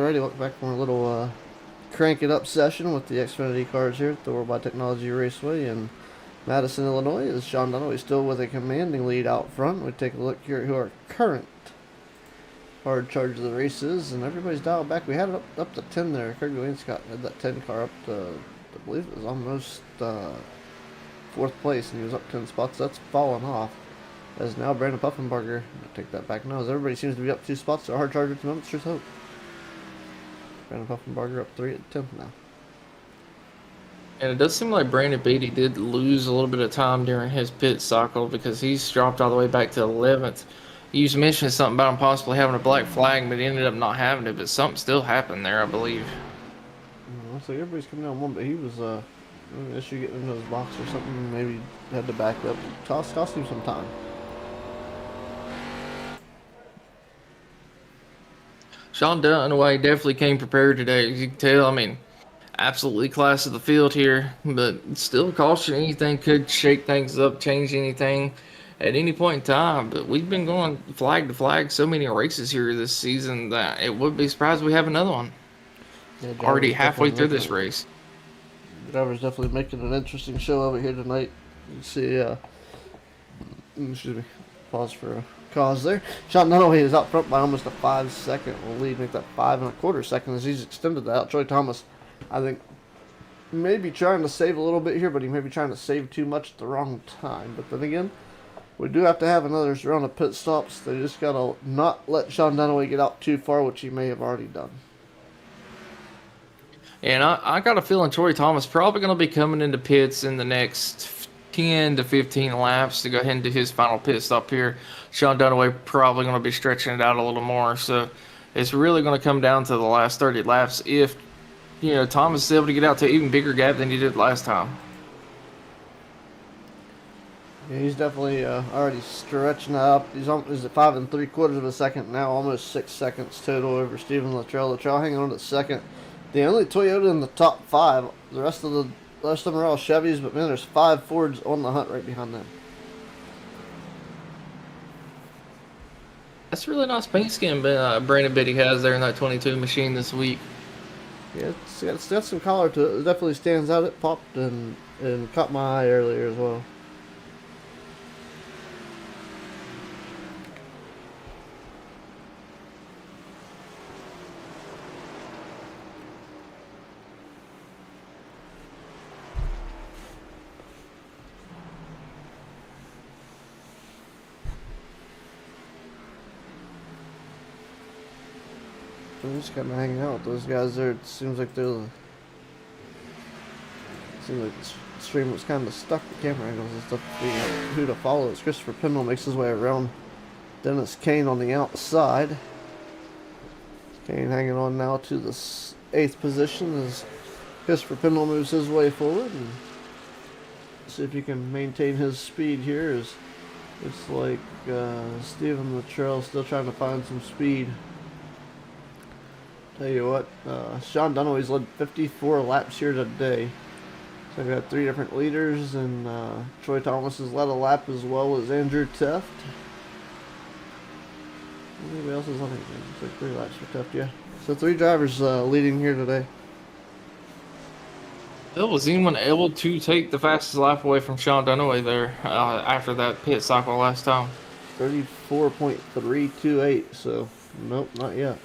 Alrighty, welcome back from a little crank it up session with the Xfinity cars here at the Worldwide Technology Raceway in Madison, Illinois. Is Sean Dunaway still with a commanding lead out front? We take a look here at who our current hard charge of the race is, and everybody's dialed back. We had it up to 10 there. Craig Wainscott had that 10 car up to, I believe it was almost fourth place, and he was up 10 spots. That's fallen off. As now Brandon Puffenbarger, I'll take that back now, as everybody seems to be up 2 spots. So hard charger at the moment, there's hope. Brandon Puffenbarger up 3 at 10th now. And it does seem like Brandon Beatty did lose a little bit of time during his pit cycle because he's dropped all the way back to 11th. You mentioned something about him possibly having a black flag, but he ended up not having it. But something still happened there, I believe. So everybody's coming down one, but he was an issue getting into his box or something. Maybe had to back up. Cost him some time. Sean Dunaway definitely came prepared today. As you can tell, I mean, absolutely class of the field here, but still caution, anything could shake things up, change anything at any point in time. But we've been going flag to flag so many races here this season that it would be surprised we have another one. Yeah, already halfway through this race. Driver's definitely making an interesting show over here tonight. You see, excuse me, pause for a cause there. Sean Dunaway is out front by almost a 5-second lead, make that 5 1/4 seconds as he's extended that out. Troy Thomas, I think, maybe trying to save a little bit here, but he may be trying to save too much at the wrong time. But then again, we do have to have another round of pit stops. They just got to not let Sean Dunaway get out too far, which he may have already done. And I got a feeling Troy Thomas probably going to be coming into pits in the next 10 to 15 laps to go ahead and do his final pit stop here. Sean Dunaway probably going to be stretching it out a little more. So it's really going to come down to the last 30 laps if, you know, Thomas is able to get out to an even bigger gap than he did last time. Yeah, he's definitely already stretching up. He's at 5 3/4 of a second now, almost 6 seconds total over Stephen Luttrell. Luttrell hanging on to second. The only Toyota in the top 5. The rest of them are all Chevys, but man, there's 5 Fords on the hunt right behind them. That's a really nice paint scheme Brandon Beatty has there in that 22 machine this week. Yeah, it's got some color to it. It definitely stands out. It popped and caught my eye earlier as well. I'm just kind of hanging out with those guys there. It seems like the stream was kind of stuck. The camera angles and stuff. Who to follow? It's Christopher Pendle makes his way around Dennis Kane on the outside. Kane hanging on now to the 8th position as Christopher Pendle moves his way forward and see if he can maintain his speed here. As it's like Stephen Luttrell still trying to find some speed. Tell you what, Sean Dunaway's led 54 laps here today. So we've got 3 different leaders, and Troy Thomas has led a lap as well as Andrew Teft. Anybody else is on it? It's like 3 laps for Teft, yeah. So 3 drivers leading here today. Bill, was anyone able to take the fastest lap away from Sean Dunaway there after that pit cycle last time? 34.328, so nope, not yet.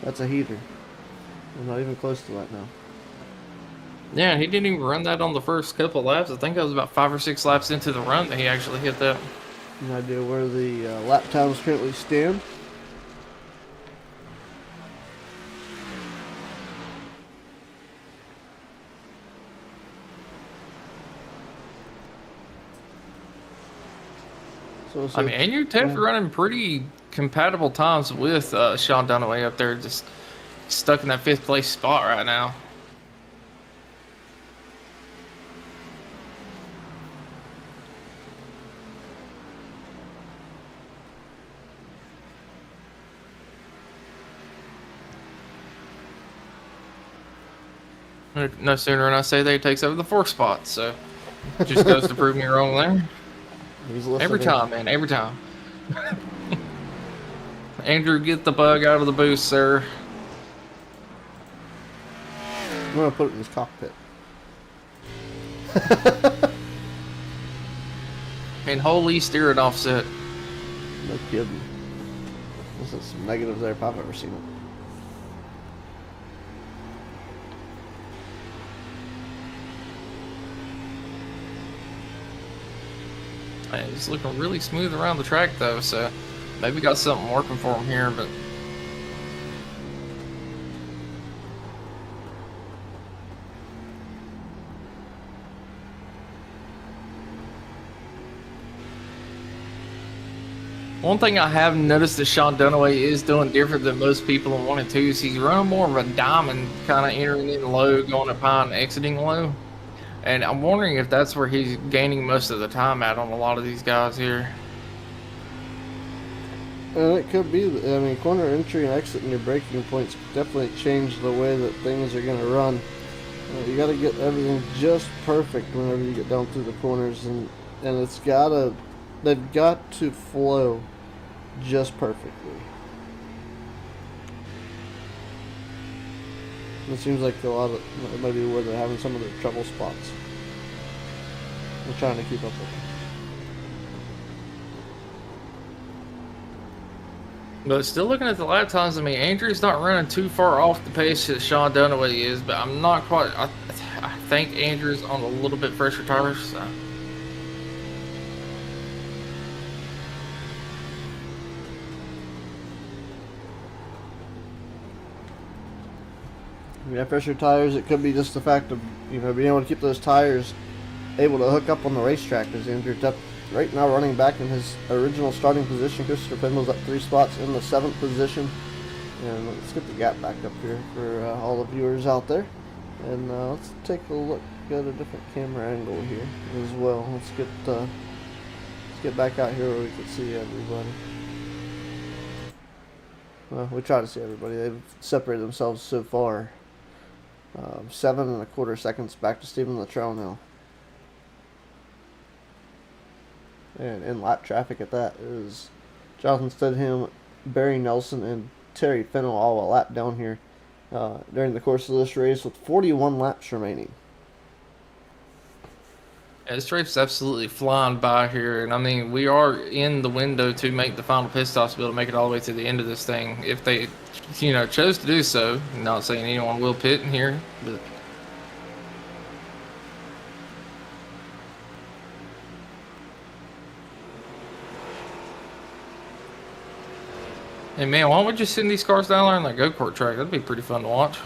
That's a heater. We're not even close to that now. Yeah, he didn't even run that on the first couple laps. I think that was about 5 or 6 laps into the run that he actually hit that. An idea where the lap times currently stand. So I mean, and you're running pretty compatible times with Sean Dunaway up there, just stuck in that 5th place spot right now. No sooner than I say that he takes over the 4th spot, so it just goes to prove me wrong there. Every time, man, every time. Andrew, get the bug out of the boost, sir. I'm gonna put it in his cockpit. And holy steering offset. No kidding. This is some negatives there if I've ever seen it. Man, he's looking really smooth around the track though, so maybe got something working for him here, but one thing I have noticed that Sean Dunaway is doing different than most people in 1 and 2 is he's running more of a diamond, kind of entering in low, going up high, and exiting low. And I'm wondering if that's where he's gaining most of the time at on a lot of these guys here. And it could be, I mean, corner entry and exit and your braking points definitely change the way that things are going to run. You got to get everything just perfect whenever you get down through the corners, and they've got to flow just perfectly. It seems like a lot of maybe where they're having some of their trouble spots. We're trying to keep up with them. But still looking at the lap times, I mean, Andrew's not running too far off the pace that Sean Dunaway is, but I'm not quite. I think Andrew's on a little bit fresher tires. So. Yeah, fresher tires. It could be just the fact of being able to keep those tires able to hook up on the racetrack. As Andrew Depp right now running back in his original starting position. Christopher Pendle's up 3 spots in the 7th position. And let's get the gap back up here for all the viewers out there. And let's take a look at a different camera angle here as well. Let's get back out here where we can see everybody. Well, we try to see everybody. They've separated themselves so far. 7 1/4 seconds back to Stephen Luttrell now. And in lap traffic at that is Jonathan Stidham, Barry Nelson, and Terry Fennell all a lap down here during the course of this race with 41 laps remaining. Yeah, this race is absolutely flying by here, and I mean, we are in the window to make the final pit stops to be able to make it all the way to the end of this thing. If they, chose to do so, I'm not saying anyone will pit in here, but. Hey man, why don't we just send these cars down there on that go-kart track? That'd be pretty fun to watch.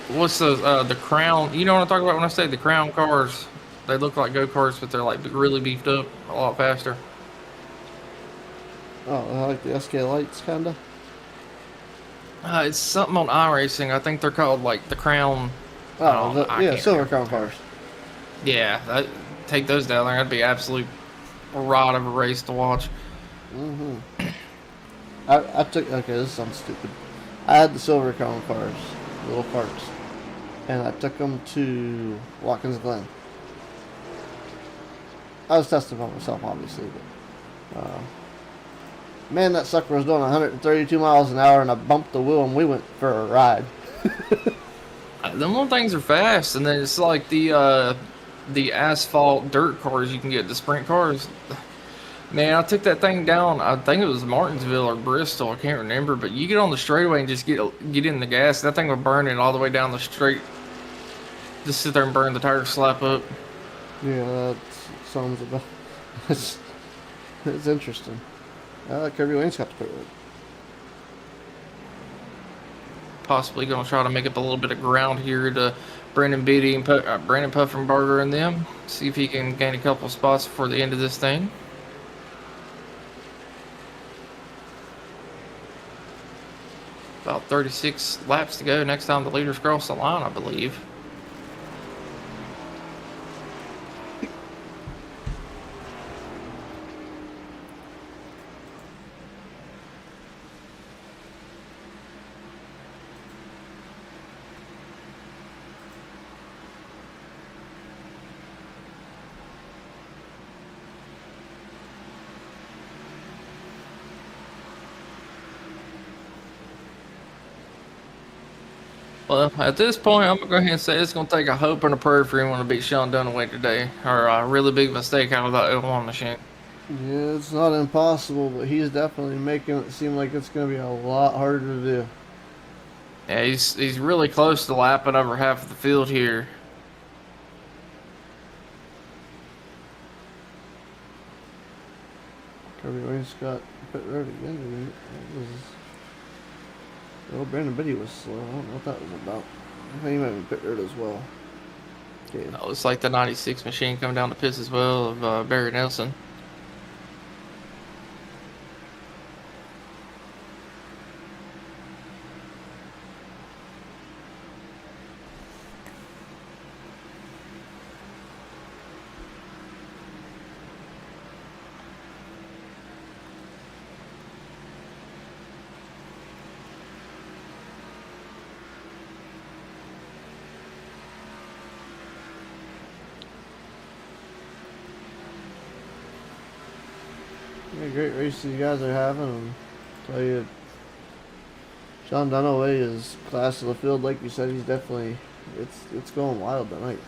What's the Crown? You know what I'm talking about when I say the Crown cars? They look like go-karts, but they're like really beefed up, a lot faster. Oh, I like the SK Lights, kinda. It's something on iRacing. I think they're called like the Crown. Oh, Silver Crown cars. Yeah, take those down there. That'd be absolute rod of a race to watch. I took, okay, this sounds stupid. I had the Silver Crown cars, little carts, and I took them to Watkins Glen. I was testing by myself, obviously, but man, that sucker was doing 132 miles an hour, and I bumped the wheel, and we went for a ride. Them little things are fast, and then it's like the asphalt dirt cars you can get, the sprint cars. Man, I took that thing down. I think it was Martinsville or Bristol. I can't remember. But you get on the straightaway and just get in the gas. That thing will burn it all the way down the straight. Just sit there and burn the tires, slap up. Yeah, that sounds about. It's interesting. Kirby Lane's got to put it. Possibly going to try to make up a little bit of ground here to Brandon Beatty and Brandon Puffenberger and them. See if he can gain a couple spots before the end of this thing. About 36 laps to go next time the leaders cross the line, I believe. Well, at this point, I'm gonna go ahead and say it's gonna take a hope and a prayer for anyone to beat Sean Dunaway today, or a really big mistake out of that L1 machine. Yeah, it's not impossible, but he's definitely making it seem like it's going to be a lot harder to do. Yeah, he's really close to lapping over half of the field here. Kirby Wayne's got pit road again. Well, Brandon Biddy was slow. I don't know what that was about. I think he might have been pit road as well. Okay. It looks like the 96 machine coming down the pits as well of Barry Nelson. Yeah, great race you guys are having. And tell you, Sean Dunaway is class of the field, like you said. He's definitely it's going wild tonight.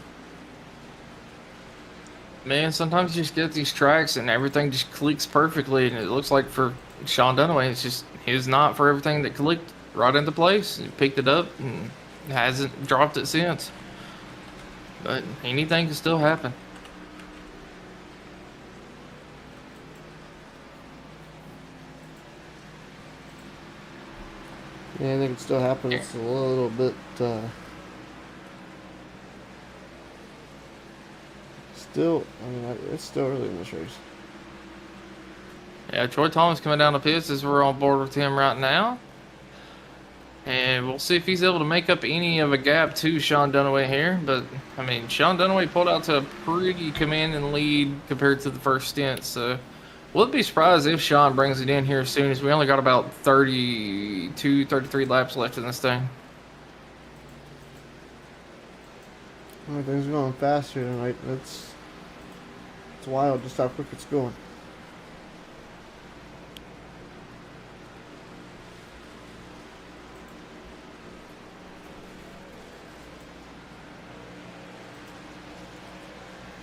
Man, sometimes you just get these tracks and everything just clicks perfectly, and it looks like for Sean Dunaway, it's just he's not for everything that clicked right into place. He picked it up and hasn't dropped it since. But anything can still happen. Yeah, I think it still happens. It's a little bit. Still, I mean, it's still early in this race. Yeah, Troy Thomas coming down the pits as we're on board with him right now. And we'll see if he's able to make up any of a gap to Sean Dunaway here. But, I mean, Sean Dunaway pulled out to a pretty commanding lead compared to the first stint. So, wouldn't be surprised if Sean brings it in here soon, as we only got about 32, 33 laps left in this thing. Everything's going faster tonight. It's wild just how quick it's going.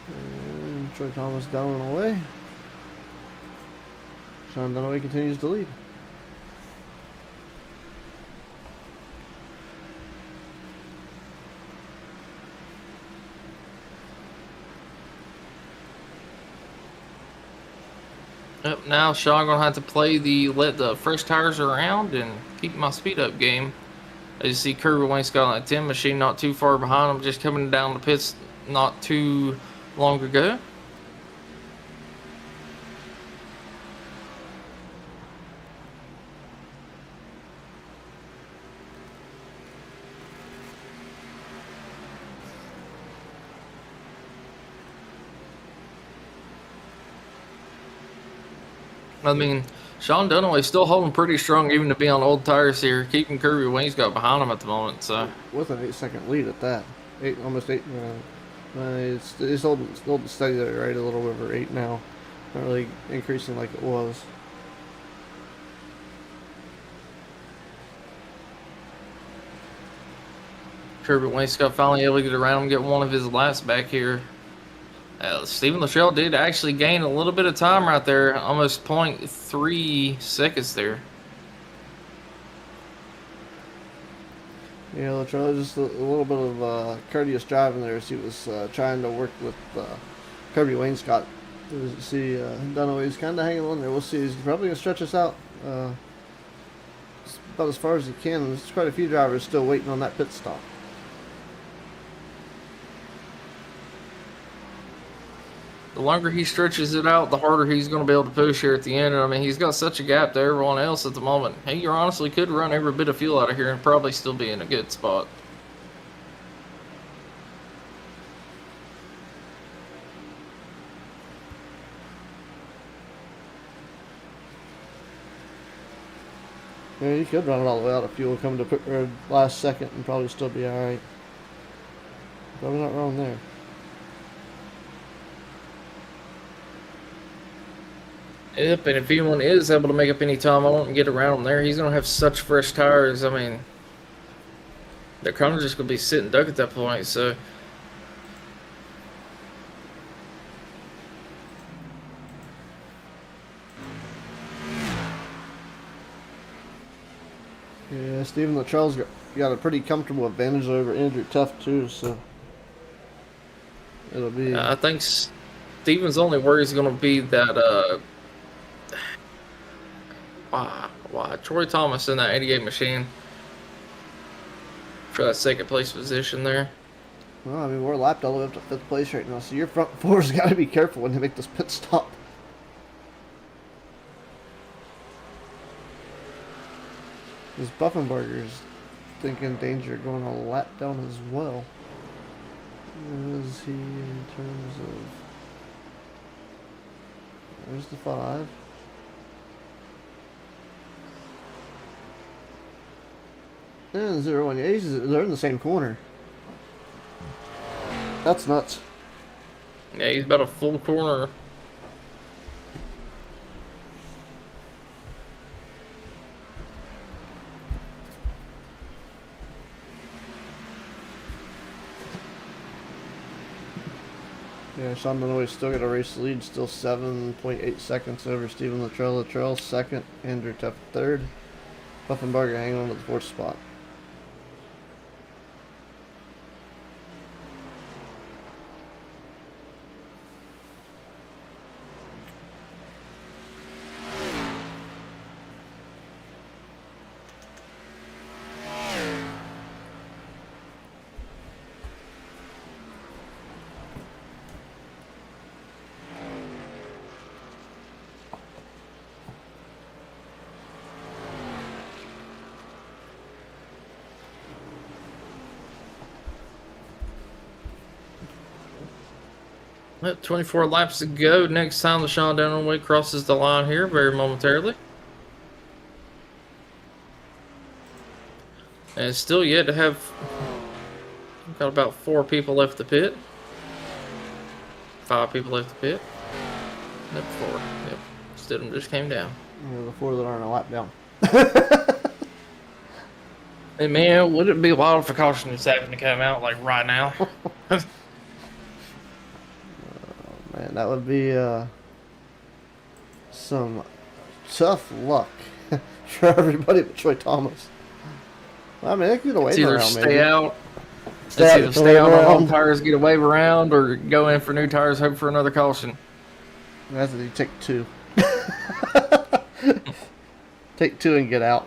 And Troy Thomas down and away. Sean Dunaway continues to lead. Yep, now Sean gonna have to play the let the fresh tires around and keep my speed up game. As you see, Kirby Wayne's got a 10 machine not too far behind him, just coming down the pits not too long ago. I mean, Sean Dunaway's still holding pretty strong even to be on old tires here, keeping Kirby Wainscott behind him at the moment. So With an 8-second lead at that. Almost 8. It's holding steady there, right? A little over 8 now. Not really increasing like it was. Kirby Wainscott finally able to get around him, get one of his laps back here. Stephen Lachelle did actually gain a little bit of time right there, almost 0.3 seconds there. Yeah, Latrell just a little bit of courteous driving there as he was trying to work with Kirby Wainscott. As you see, Dunaway's kind of hanging on there. We'll see. He's probably going to stretch us out about as far as he can. There's quite a few drivers still waiting on that pit stop. The longer he stretches it out, the harder he's going to be able to push here at the end. And I mean, he's got such a gap to everyone else at the moment. He honestly could run every bit of fuel out of here and probably still be in a good spot. Yeah, you could run it all the way out of fuel, come to pit road last second, and probably still be all right. Probably not wrong there. Yep, and if anyone is able to make up any time on it and get around him there, he's going to have such fresh tires. I mean, They're kind of just going to be sitting duck at that point. So, Yeah, Stephen Luttrell's got a pretty comfortable advantage over Andrew Tuff too, so it'll be. I think Steven's only worry is going to be that why Troy Thomas in that 88 machine for that second place position there. Well, I mean, we're lapped all the way up to 5th place right now, so your front four's got to be careful when they make this pit stop. Because Buffenbarger's thinking danger going a lap down as well. Where is he in terms of... There's the 5. And 0-1. Yeah, they're in the same corner. That's nuts. Yeah, he's about a full corner. Yeah, Sean Dunaway's still got a race lead, still 7.8 seconds over Stephen Luttrell. Luttrell second, Andrew Tuff third. Buffenbarger hanging on to the 4th spot. Well, 24 laps to go. Next time LaShawn Dunaway crosses the line here very momentarily. And still yet to have... Got about 4 people left the pit. 5 people left the pit. Yep, 4. Yep. Stidham just came down. Yeah, the 4 that aren't a lap down. Hey man, would it be wild if a caution is having to come out like right now? Man, that would be some tough luck for everybody but Troy Thomas. I mean, they could get a wave around, stay maybe. out. Stay out on around. home tires, get a wave around, or go in for new tires, hope for another caution. That's what you take 2. Take 2 and get out.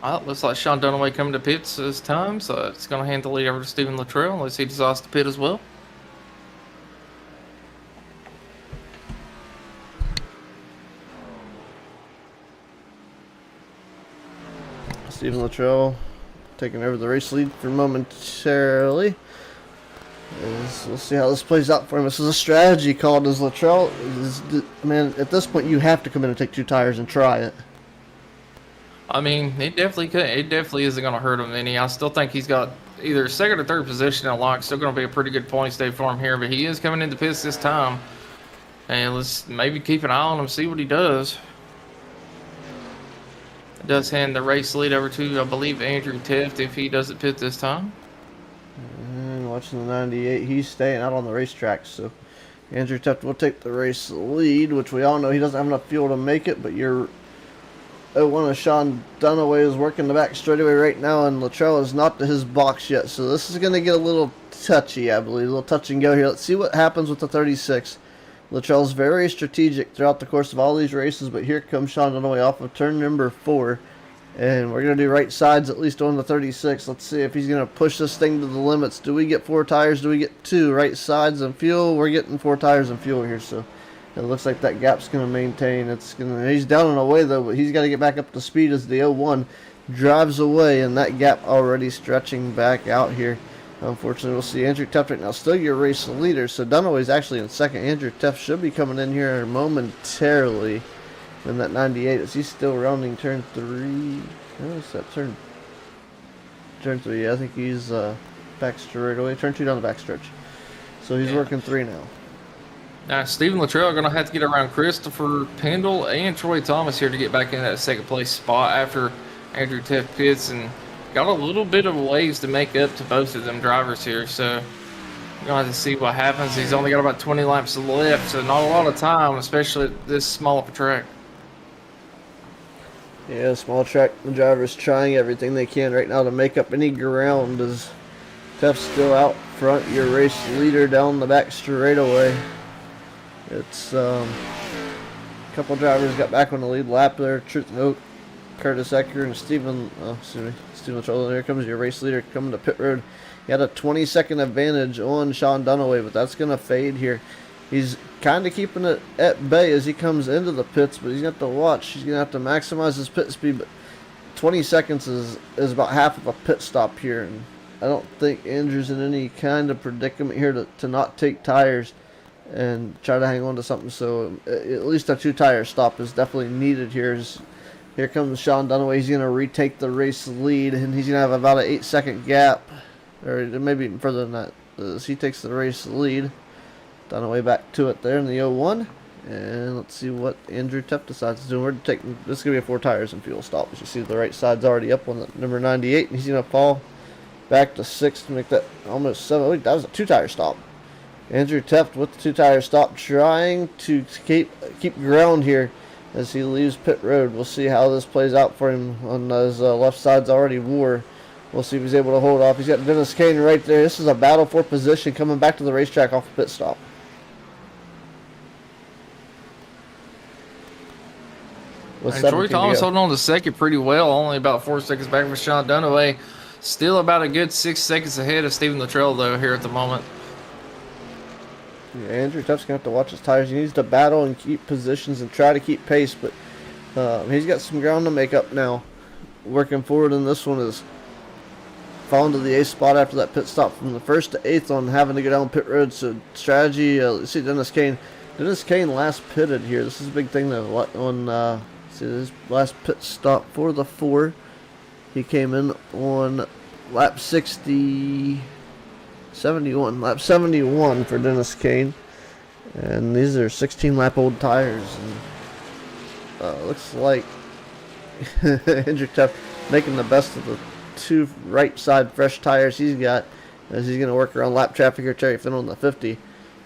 Well, looks like Sean Dunaway coming to pits this time, so it's going to hand the lead over to Stephen Luttrell unless he decides to pit as well. Stephen Luttrell taking over the race lead for momentarily. We'll see how this plays out for him. This is a strategy called as Luttrell. Man, at this point, you have to come in and take 2 tires and try it. I mean, it definitely could. It definitely isn't going to hurt him any. I still think he's got either 2nd or 3rd position in lock. Still going to be a pretty good point stay for him here, but he is coming into pits this time. And let's maybe keep an eye on him, see what he does. It does hand the race lead over to, I believe, Andrew Teft if he doesn't pit this time. And watching the 98, he's staying out on the racetrack, so Andrew Teft will take the race lead, which we all know he doesn't have enough fuel to make it, but you're... one of Sean Dunaway is working the back straightaway right now, and Luttrell is not to his box yet, so this is going to get a little touchy, I believe, a little touch and go here. Let's see what happens with the 36. Luttrell's very strategic throughout the course of all these races, but here comes Sean Dunaway off of turn number 4, and we're going to do right sides at least on the 36. Let's see if he's going to push this thing to the limits. Do we get 4 tires? Do we get 2 right sides and fuel? We're getting 4 tires and fuel here, so it looks like that gap's going to maintain. He's down and away though, but he's got to get back up to speed as the 01 drives away, and that gap already stretching back out here. Unfortunately, we'll see Andrew Teft right now, still your race leader. So Dunaway's actually in 2nd. Andrew Teft should be coming in here momentarily. And that 98, is he still rounding turn 3? Oh, is that turn 3? Yeah, I think he's back straight away. Turn 2 down the backstretch. So he's working 3 now. Now, Stephen Luttrell going to have to get around Christopher Pendle and Troy Thomas here to get back in that second place spot after Andrew Teff pits, and got a little bit of ways to make up to both of them drivers here. So we're going to have to see what happens. He's only got about 20 laps left, so not a lot of time, especially at this small of a track. Yeah, small track. The driver's trying everything they can right now to make up any ground as Teff's still out front. Your race leader down the back straightaway. It's a couple drivers got back on the lead lap there. Truth and Hope, Curtis Ecker, and Stephen Luttrell. Here comes your race leader coming to pit road. He had a 20-second advantage on Sean Dunaway, but that's going to fade here. He's kind of keeping it at bay as he comes into the pits, but he's going to have to watch. He's going to have to maximize his pit speed, but 20 seconds is about half of a pit stop here, and I don't think Andrew's in any kind of predicament here to not take tires and try to hang on to something. So at least a 2-tire stop is definitely needed here. Here comes Sean Dunaway. He's going to retake the race lead, and he's going to have about an 8-second gap, or maybe even further than that, as he takes the race lead. Dunaway back to it there in the 01. And let's see what Andrew Teff decides to do. We're taking, this is going to be a 4 tires and fuel stop. As you see, the right side's already up on the number 98, and he's going to fall back to 6th to make that almost 7. Oh, that was a 2-tire stop. Andrew Teff with the 2-tire stop, trying to keep ground here as he leaves pit road. We'll see how this plays out for him on his left side's already wore. We'll see if he's able to hold off. He's got Dennis Kane right there. This is a battle for position coming back to the racetrack off the pit stop. And Troy Thomas holding on to second pretty well, only about 4 seconds back from Sean Dunaway. Still about a good 6 seconds ahead of Stephen Luttrell, though, here at the moment. Yeah, Andrew Teff's going to have to watch his tires. He needs to battle and keep positions and try to keep pace, but he's got some ground to make up now. Working forward in this one is falling to the 8th spot after that pit stop from the 1st to 8th on having to go down pit road. So strategy, let's see, Dennis Kane. Dennis Kane last pitted here. This is a big thing though. On see his last pit stop for the 4. He came in on lap 71 for Dennis Kane, and these are 16 lap old tires, and looks like Andrew Teff making the best of the 2 right side fresh tires he's got, as he's going to work around lap traffic here. Terry Finn on the 50,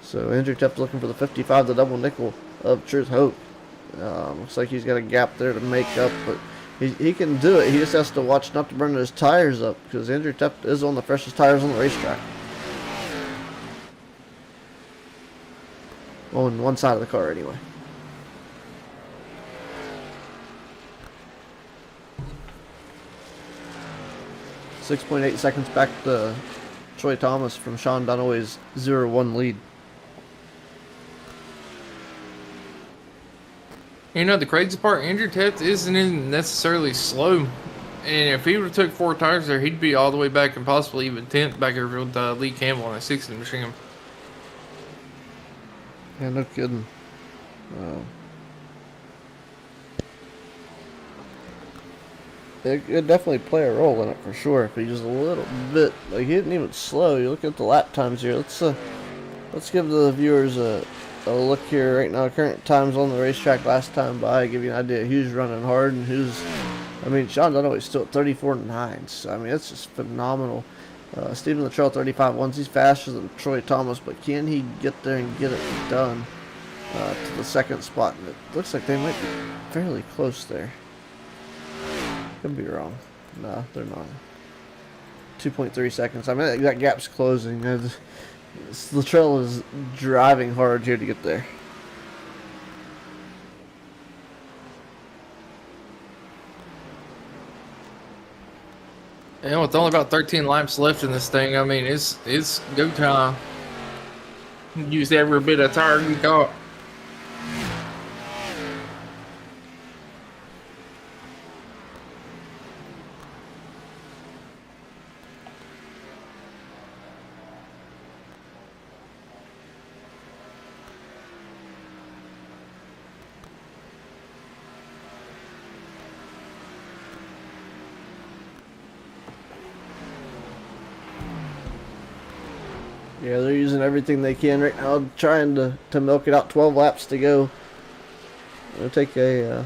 so Andrew Teff looking for the 55, the double nickel of Truth Hope. Looks like he's got a gap there to make up, but he can do it. He just has to watch not to burn his tires up, because Andrew Teff is on the freshest tires on the racetrack. On one side of the car, anyway. .8 seconds back to Troy Thomas from Sean Dunaway's 0-1 lead. You know, the crazy part, Andrew Teff isn't even necessarily slow. And if he would have took 4 tires there, he'd be all the way back and possibly even 10th back here with Lee Campbell on a 60 machine. Yeah, no kidding. It could definitely play a role in it for sure. If he just a little bit, like, he didn't even slow. You look at the lap times here. Let's give the viewers a look here right now. Current times on the racetrack last time by, give you an idea who's running hard and who's. I mean, Sean Dunaway's still at 34.9. So I mean, that's just phenomenal. Stephen Luttrell 35.1. He's faster than Troy Thomas, but can he get there and get it done to the 2nd spot? And it looks like they might be fairly close there. Could be wrong. No, they're not. 2.3 seconds. I mean, that gap's closing. Luttrell is driving hard here to get there. And with only about 13 laps left in this thing, I mean, it's go time. Use every bit of tire you got. Yeah, they're using everything they can right now, trying to milk it out. 12 laps to go. We'll take a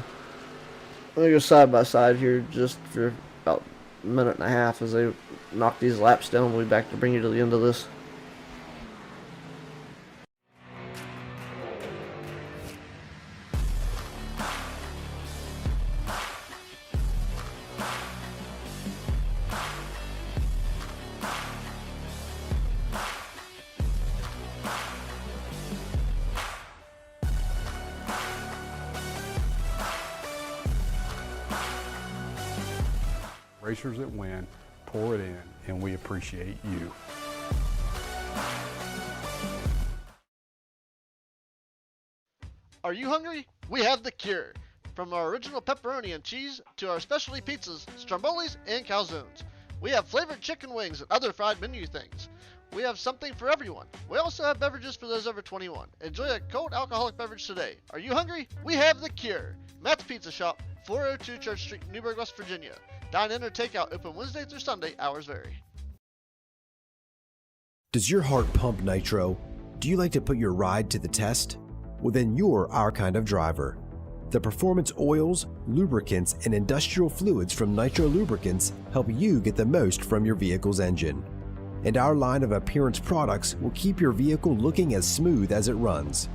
let me go side by side here just for about a minute and a half as they knock these laps down. We'll be back to bring you to the end of this. Racers that win, pour it in, and we appreciate you. Are you hungry? We have the cure. From our original pepperoni and cheese to our specialty pizzas, strombolis, and calzones. We have flavored chicken wings and other fried menu things. We have something for everyone. We also have beverages for those over 21. Enjoy a cold alcoholic beverage today. Are you hungry? We have the cure. Matt's Pizza Shop, 402 Church Street, Newburgh, West Virginia. Dine-in or takeout, open Wednesday through Sunday, hours vary. Does your heart pump nitro? Do you like to put your ride to the test? Well, then you're our kind of driver. The performance oils, lubricants, and industrial fluids from Nitro Lubricants help you get the most from your vehicle's engine. And our line of appearance products will keep your vehicle looking as smooth as it runs.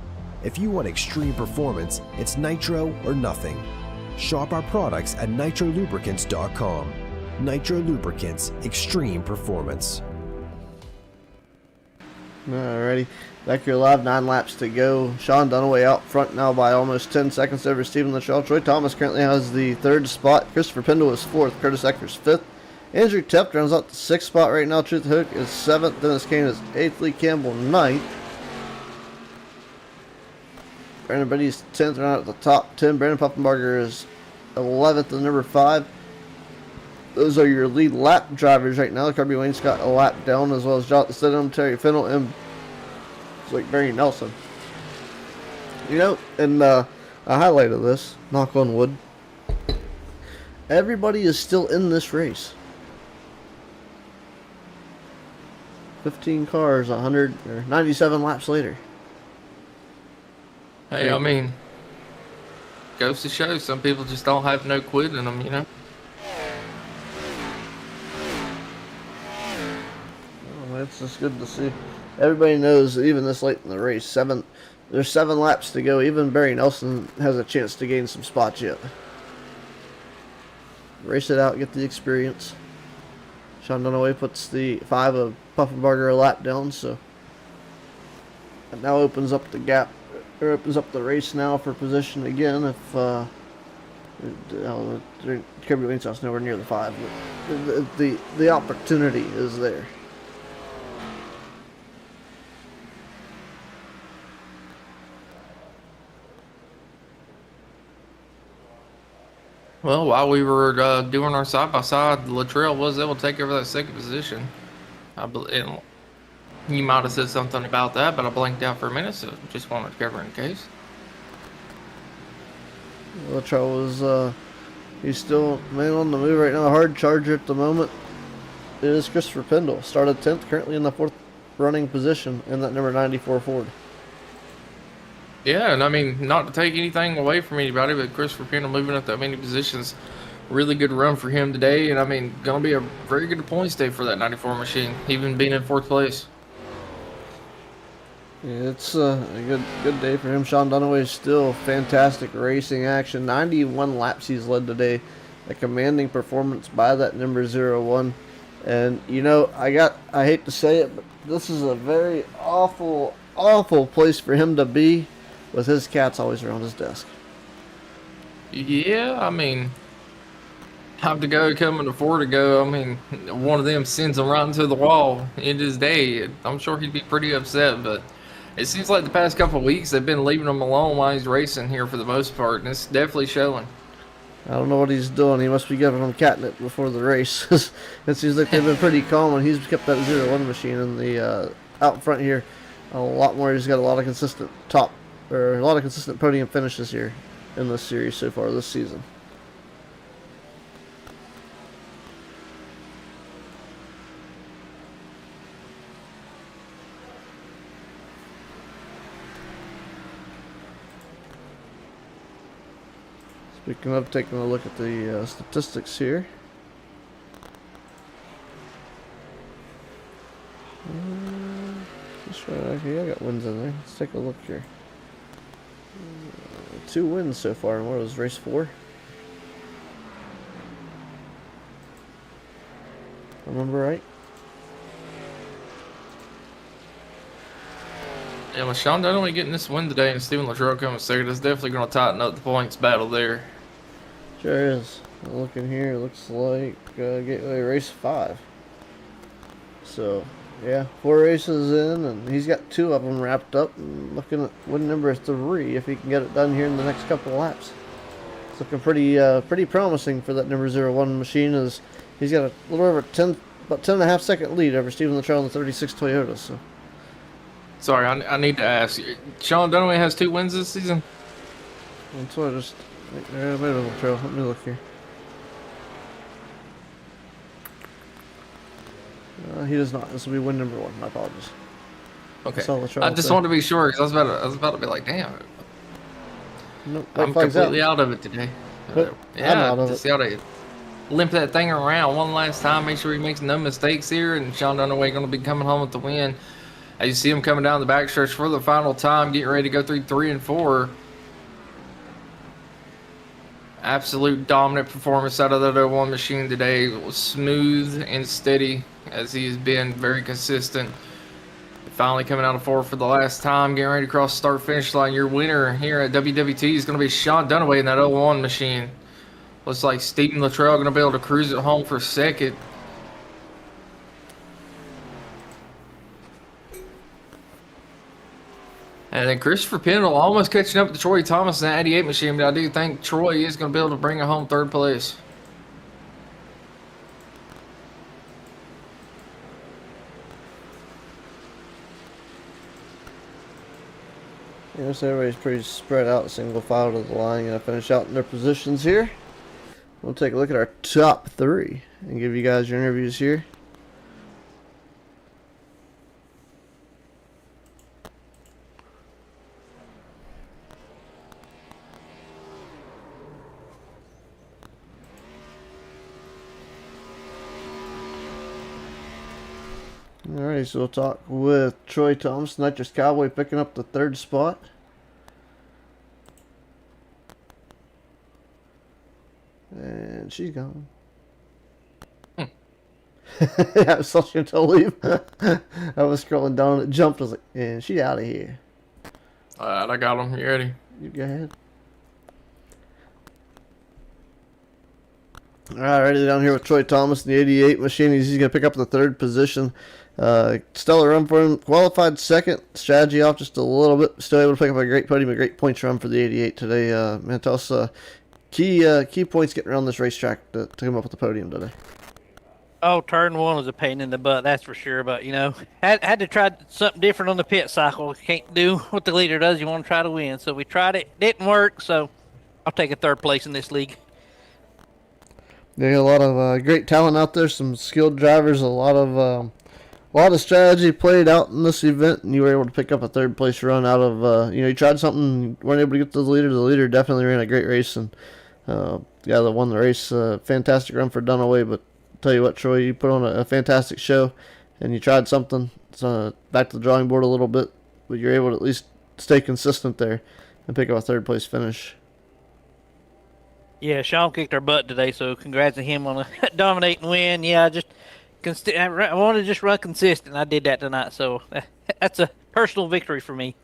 If you want extreme performance, it's nitro or nothing. Shop our products at nitrolubricants.com. Nitro Lubricants, extreme performance. Alrighty, back here live, 9 laps to go. Sean Dunaway out front now by almost 10 seconds over Stephen Luttrell. Troy Thomas currently has the 3rd spot. Christopher Pendle is 4th. Curtis Eckers 5th. Andrew Teppt rounds out the 6th spot right now. Truth Hook is 7th. Dennis Kane is 8th. Lee Campbell 9th. Brandon Betty's 10th, round out the top 10. Brandon Puffenbarger is 11th and number 5. Those are your lead lap drivers right now. Kirby Wayne's got a lap down, as well as Jonathan Stidham, Terry Fennell, and it's like Barry Nelson. You know, and a highlight of this, knock on wood, everybody is still in this race. 15 cars, 100 or 97 laps later. Hey, I mean, goes to show some people just don't have no quit in them, you know? Oh, it's just good to see. Everybody knows that even this late in the race, there's 7 laps to go. Even Barry Nelson has a chance to gain some spots yet. Race it out, get the experience. Sean Dunaway puts the 5 of Puffenbarger a lap down, so it now opens up the gap, or opens up the race now for position again. If Kirby Wayne's house nowhere near the 5, but the opportunity is there. Well, while we were doing our side-by-side, Luttrell was able to take over that 2nd position. And you might have said something about that, but I blanked out for a minute, so just wanted to cover in case. Luttrell was, he's still man on the move right now. Hard charger at the moment. It is Christopher Pendle. Started 10th, currently in the 4th running position in that number 94 Ford. Yeah, and I mean, not to take anything away from anybody, but Christopher Pendle moving up that many positions, really good run for him today. And I mean, going to be a very good points day for that 94 machine, even being in 4th place. Yeah, it's a good day for him. Sean Dunaway is still fantastic racing action. 91 laps he's led today. A commanding performance by that number 01. And you know, I hate to say it, but this is a very awful place for him to be, with his cats always around his desk. Yeah, I mean, have to go, coming to 4 to go. I mean, one of them sends him right into the wall in his day. I'm sure he'd be pretty upset, but it seems like the past couple of weeks they've been leaving him alone while he's racing here for the most part, and it's definitely showing. I don't know what he's doing. He must be giving them catnip before the race. It seems like they've been pretty calm, and he's kept that 01 machine in the out front here a lot more. He's got a lot of consistent podium finishes here in this series so far this season. Speaking of taking a look at the statistics here. Just right here, I got wins in there. Let's take a look here. 2 wins so far, and what was race 4? Remember right? Yeah, with Sean Dunaway getting this win today and Stephen Latrell coming second, it's definitely going to tighten up the points battle there. Sure is. Looking here, it looks like Gateway race 5. So, yeah, 4 races in, and he's got 2 of them wrapped up. And looking at win number 3 if he can get it done here in the next couple of laps. It's looking pretty promising for that number 01 machine. As he's got a little over about 10.5 second lead over Stephen Latrell in the 36 Toyota. So. Sorry, I need to ask you. Sean Dunaway has 2 wins this season? That's what I just. Let me look here. He does not. This will be win number 1. My apologies. Okay. Latrell I just wanted to be sure because I was about to be like, damn. Nope, I'm completely out of it today. But Yeah, I'm out of just it. gotta limp that thing around one last time. Make sure he makes no mistakes here, and Sean Dunaway going to be coming home with the win. As you see him coming down the backstretch for the final time, getting ready to go through 3 and 4. Absolute dominant performance out of that 01 machine today. It was smooth and steady as he has been, very consistent. Finally coming out of 4 for the last time, getting ready to cross the start-finish line. Your winner here at WWT is going to be Sean Dunaway in that 01 machine. Looks like Stephen Latrell going to be able to cruise it home for second. And then Christopher Pendle almost catching up to Troy Thomas in that 88 machine, but I do think Troy is going to be able to bring it home 3rd place. Yeah, so everybody's pretty spread out, single file to the line. Gonna finish out in their positions here. We'll take a look at our top 3 and give you guys your interviews here. Alright, so we'll talk with Troy Thomas, Nitrous Cowboy, picking up the 3rd spot. And she's gone. Yeah, I saw she to leave. I was scrolling down, it jumped, I was like, and she out of here. Alright, I got him. You ready? You go ahead. Alright, ready down here with Troy Thomas in the 88 machine. He's going to pick up the 3rd position. Stellar run for him. Qualified 2nd. Strategy off just a little bit. Still able to pick up a great podium, a great points run for the 88 today. Man, tell us key points getting around this racetrack to come up with the podium today. Oh, turn 1 was a pain in the butt, that's for sure. But, you know, had to try something different on the pit cycle. You can't do what the leader does. You want to try to win. So we tried it. Didn't work, so I'll take a 3rd place in this league. They got a lot of great talent out there, some skilled drivers, a lot of strategy played out in this event, and you were able to pick up a 3rd place run out of, you tried something, weren't able to get to the leader. The leader definitely ran a great race, and yeah, that won the race. Fantastic run for Dunaway, but tell you what, Troy, you put on a fantastic show, and you tried something. It's back to the drawing board a little bit, but you're able to at least stay consistent there and pick up a 3rd place finish. Yeah, Sean kicked our butt today, so congrats to him on a dominating win. Yeah, I wanted to just run consistent. I did that tonight, so that's a personal victory for me.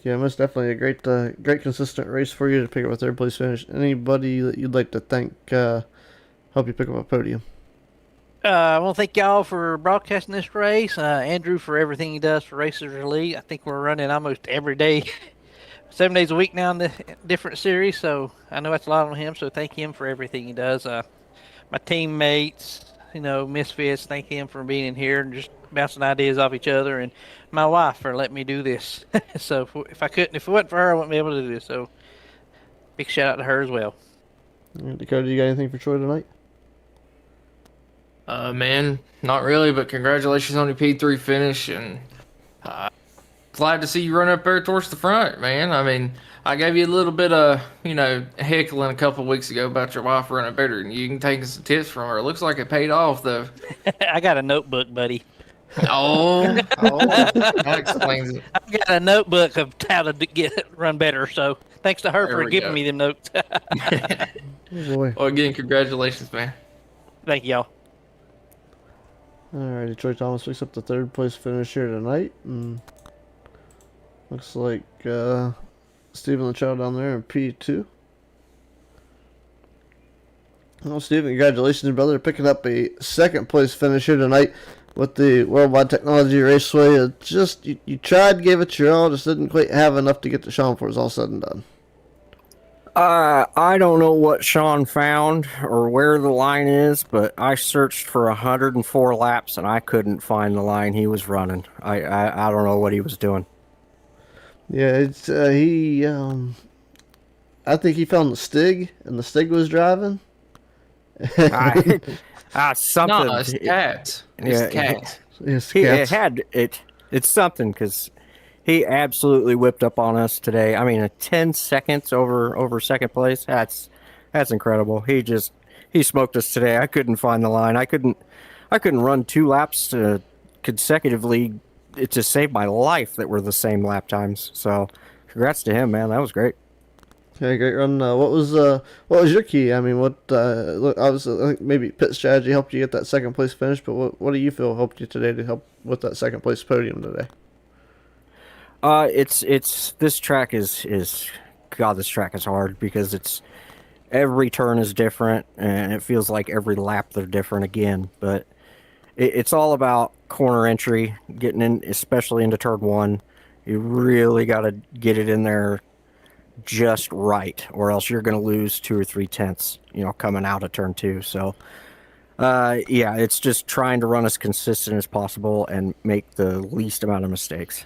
Yeah, most definitely a great consistent race for you to pick up a 3rd place finish. Anybody that you'd like to thank help you pick up a podium? I want to thank y'all for broadcasting this race. Andrew for everything he does for Racers Elite. I think we're running almost every day, 7 days a week now in the different series, so I know that's a lot on him, so thank him for everything he does. My teammates, Misfits, thank him for being in here and just bouncing ideas off each other, and my wife for letting me do this. So if it wasn't for her, I wouldn't be able to do this, so big shout out to her as well. Dakota, you got anything for Troy tonight? Man, not really, but congratulations on your P3 finish, and glad to see you run up there towards the front, man. I mean, I gave you a little bit of, heckling a couple weeks ago about your wife running better than you. You can take some tips from her. It looks like it paid off, though. I got a notebook, buddy. That explains it. I got a notebook of how to run better. So thanks to her There for we giving go. me them notes. Oh boy. Well, again, congratulations, man. Thank y'all. Alrighty, Troy Thomas picks up the third place finish here tonight, and looks like Stephen Latrell down there in P2. Well, Stephen, congratulations, brother, picking up a second place finish here tonight with the Worldwide Technology Raceway. It just you tried, gave it your all, just didn't quite have enough to get to Sean before it's all said and done. I don't know what Sean found or where the line is, but I searched for 104 laps and I couldn't find the line he was running. I don't know what he was doing. Yeah, it's he. I think he found the Stig, and the Stig was driving. Something. No, it's cats. It's cats. Yes, It's something because he absolutely whipped up on us today. I mean, 10 seconds over second place. That's incredible. He smoked us today. I couldn't find the line. I couldn't run 2 laps consecutively to save my life that were the same lap times. So, congrats to him, man. That was great. Okay, great run. What was your key? I mean, look, obviously, I think maybe pit strategy helped you get that second place finish, but what do you feel helped you today to help with that second place podium today? It's this track is God, this track is hard because every turn is different and it feels like every lap they're different again. But it's all about corner entry, getting in, especially into turn 1. You really got to get it in there just right, or else you're going to lose 2 or 3 tenths, coming out of turn 2. So, yeah, it's just trying to run as consistent as possible and make the least amount of mistakes.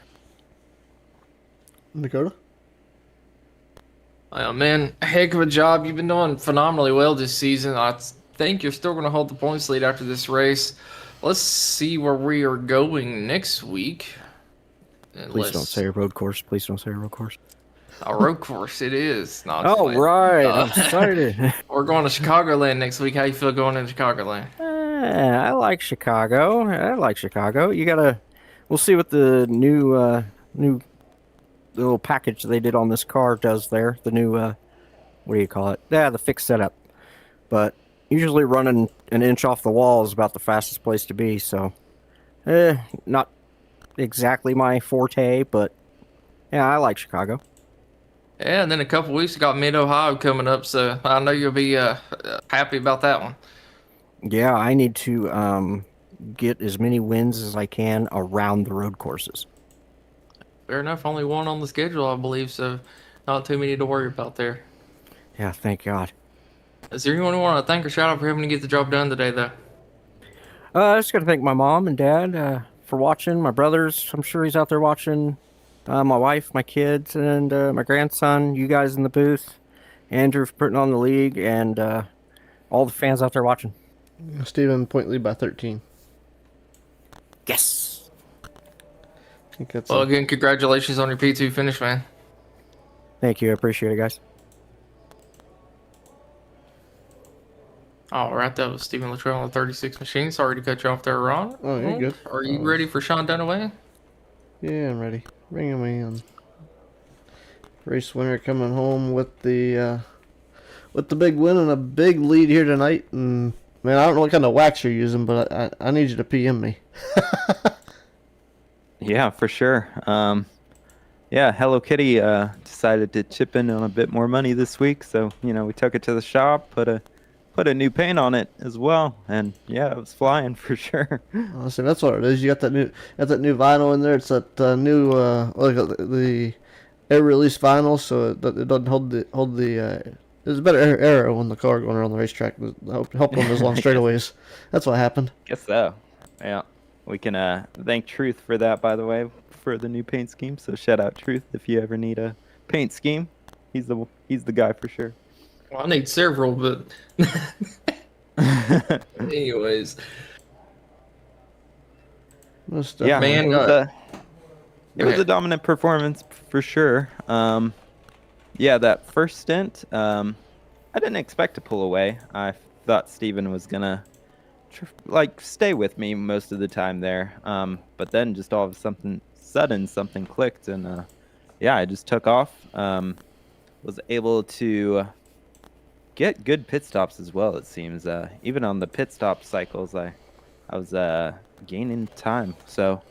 Dakota? Oh, man, heck of a job. You've been doing phenomenally well this season. I think you're still going to hold the points lead after this race. Let's see where we are going next week. Please don't say a road course. Please don't say a road course. A road course, it is. No, Oh, right. I'm excited. We're going to Chicagoland next week. How you feel going into Chicagoland? I like Chicago. We'll see what the new little package they did on this car does there. The new, what do you call it? Yeah, the fixed setup. But usually running an inch off the wall is about the fastest place to be. So, not exactly my forte, but yeah, I like Chicago. Yeah, and then a couple weeks, we got Mid-Ohio coming up, so I know you'll be happy about that one. Yeah, I need to get as many wins as I can around the road courses. Fair enough. Only one on the schedule, I believe, so not too many to worry about there. Yeah, thank God. Is there anyone you want to thank or shout out for having to get the job done today, though? I just got to thank my mom and dad for watching. My brothers, I'm sure he's out there watching. My wife, my kids, and my grandson. You guys in the booth. Andrew for putting on the league, and all the fans out there watching. Stephen, point lead by 13. Yes. I think that's Well, again, congratulations on your P2 finish, man. Thank you. I appreciate it, guys. All right, that was Stephen Latrell on the 36 machine. Sorry to cut you off there, Ron. Oh, you're good. Are you ready for Sean Dunaway? Yeah, I'm ready. Bring him in. Race winner coming home with the big win and a big lead here tonight. And man, I don't know what kind of wax you're using, but I need you to PM me. Yeah, for sure. Yeah, Hello Kitty decided to chip in on a bit more money this week, so we took it to the shop, put a new paint on it as well, and yeah, it was flying for sure. Honestly, that's what it is. You got that new vinyl in there. It's that new the air release vinyl, so it doesn't hold the. There's a better aero on the car going around the racetrack. Help on those long straightaways. That's what happened. Guess so. Yeah, we can thank Truth for that, by the way, for the new paint scheme. So shout out Truth if you ever need a paint scheme. He's the guy for sure. Well, I need several, but anyways. Most Yeah, Man, it was, It was a dominant performance for sure. Yeah, that first stint, I didn't expect to pull away. I thought Steven was gonna stay with me most of the time there. But then just all of a sudden something clicked, and yeah, I just took off. Was able to get good pit stops as well. It seems even on the pit stop cycles, I was gaining time. So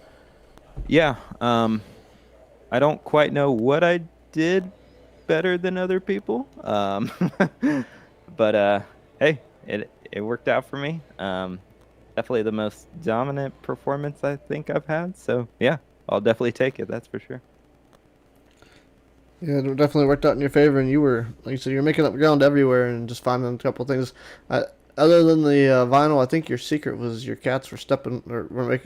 yeah, I don't quite know what I did better than other people, but hey, it worked out for me. Definitely the most dominant performance I think I've had. So yeah, I'll definitely take it. That's for sure. Yeah, it definitely worked out in your favor, and you were, like you said, you're making up ground everywhere and just finding a couple of things. Other than the vinyl, I think your secret was your cats were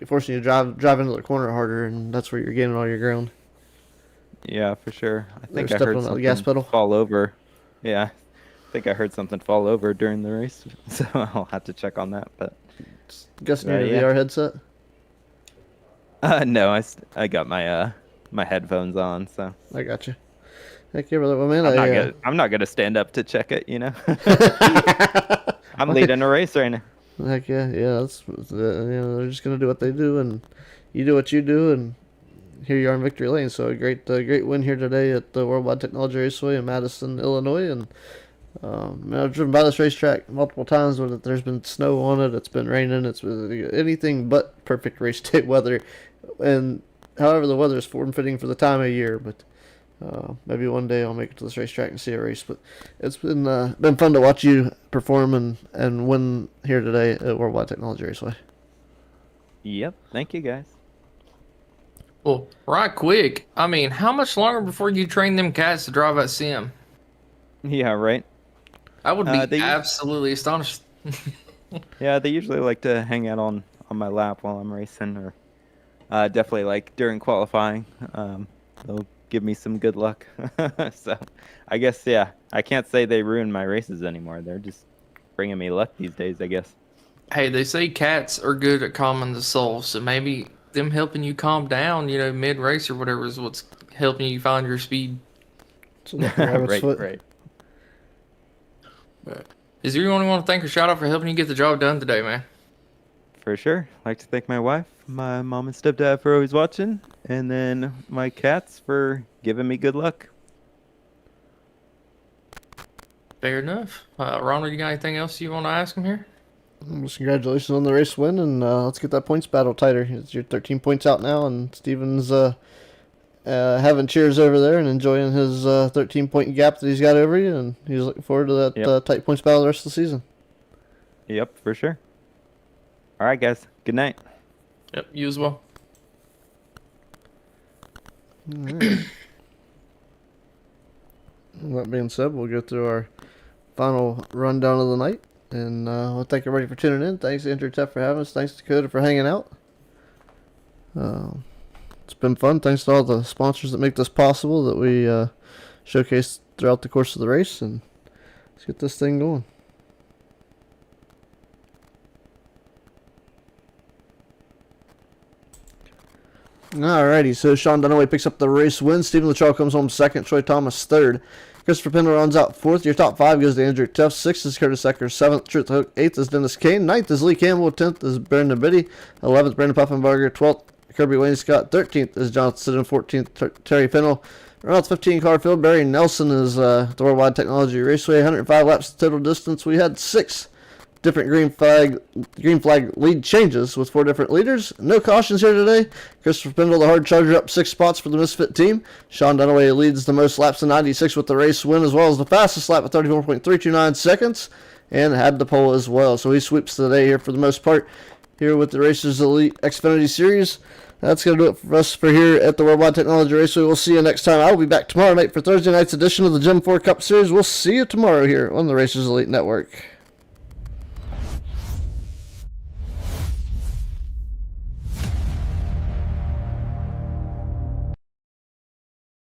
forcing you to drive into the corner harder, and that's where you're gaining all your ground. Yeah, for sure. I think I stepping heard on that something gas pedal. fall over. Yeah, I think I heard something fall over during the race, so I'll have to check on that. But Guessing you need a VR headset. No, I got my my headphones on, so I got you. Heck yeah, brother. Well, man, I'm not gonna stand up to check it, you know. I'm leading a race right now. Heck yeah, that's they're just gonna do what they do, and you do what you do, and here you are in victory lane. So a great win here today at the Worldwide Technology Raceway in Madison, Illinois, and I've driven by this racetrack multiple times when there's been snow on it. It's been raining. It's been anything but perfect race day weather, and however the weather is form-fitting for the time of year, but. Maybe one day I'll make it to this racetrack and see a race. But it's been fun to watch you perform and win here today at Worldwide Technology Raceway. Yep. Thank you, guys. Well, right quick. I mean, how much longer before you train them cats to drive that sim? Yeah, right. I would be absolutely astonished. Yeah, they usually like to hang out on my lap while I'm racing, or definitely like during qualifying. They'll give me some good luck. So I guess, yeah, I can't say they ruin my races anymore. They're just bringing me luck these days, I guess. Hey, they say cats are good at calming the soul, so maybe them helping you calm down, mid-race or whatever is what's helping you find your speed. Right. Is there anyone you want to thank or shout out for helping you get the job done today, man? For sure. I'd like to thank my wife, my mom and stepdad for always watching, and then my cats for giving me good luck. Fair enough. Ronald, you got anything else you want to ask him here? Just congratulations on the race win, and let's get that points battle tighter. It's your 13 points out now, and Steven's having cheers over there and enjoying his 13-point gap that he's got over you, and he's looking forward to that tight points battle the rest of the season. Yep, for sure. All right, guys. Good night. Yep, you as well. All right. That being said, we'll go through our final rundown of the night. And we'll thank everybody for tuning in. Thanks, Andrew Teff, for having us. Thanks, Dakota, for hanging out. It's been fun. Thanks to all the sponsors that make this possible, that we showcase throughout the course of the race. And let's get this thing going. Alrighty, so Sean Dunaway picks up the race win. Stephen Luttrell comes home second. Troy Thomas third. Christopher Pendle runs out fourth. Your top five goes to Andrew Teff. Sixth is Curtis Ecker. Seventh, Truth Hook. Eighth is Dennis Kane. Ninth is Lee Campbell. 10th is Brandon Biddy. 11th, Brandon Puffenbarger. 12th, Kirby Wayne Scott. 13th is Jonathan Sidden. 14th, Terry Fennell. Around 15, Carfield. Barry Nelson is the Worldwide Technology Raceway. 105 laps total distance. We had 6 different green flag lead changes with 4 different leaders. No cautions here today. Christopher Pendle, the hard charger, up 6 spots for the Misfit team. Sean Dunaway leads the most laps in 96 with the race win, as well as the fastest lap at 34.329 seconds, and had the pole as well. So he sweeps the day here for the most part here with the Racers Elite Xfinity Series. That's going to do it for us for here at the Worldwide Technology Raceway. We'll see you next time. I will be back tomorrow night for Thursday night's edition of the Gem 4 Cup Series. We'll see you tomorrow here on the Racers Elite Network.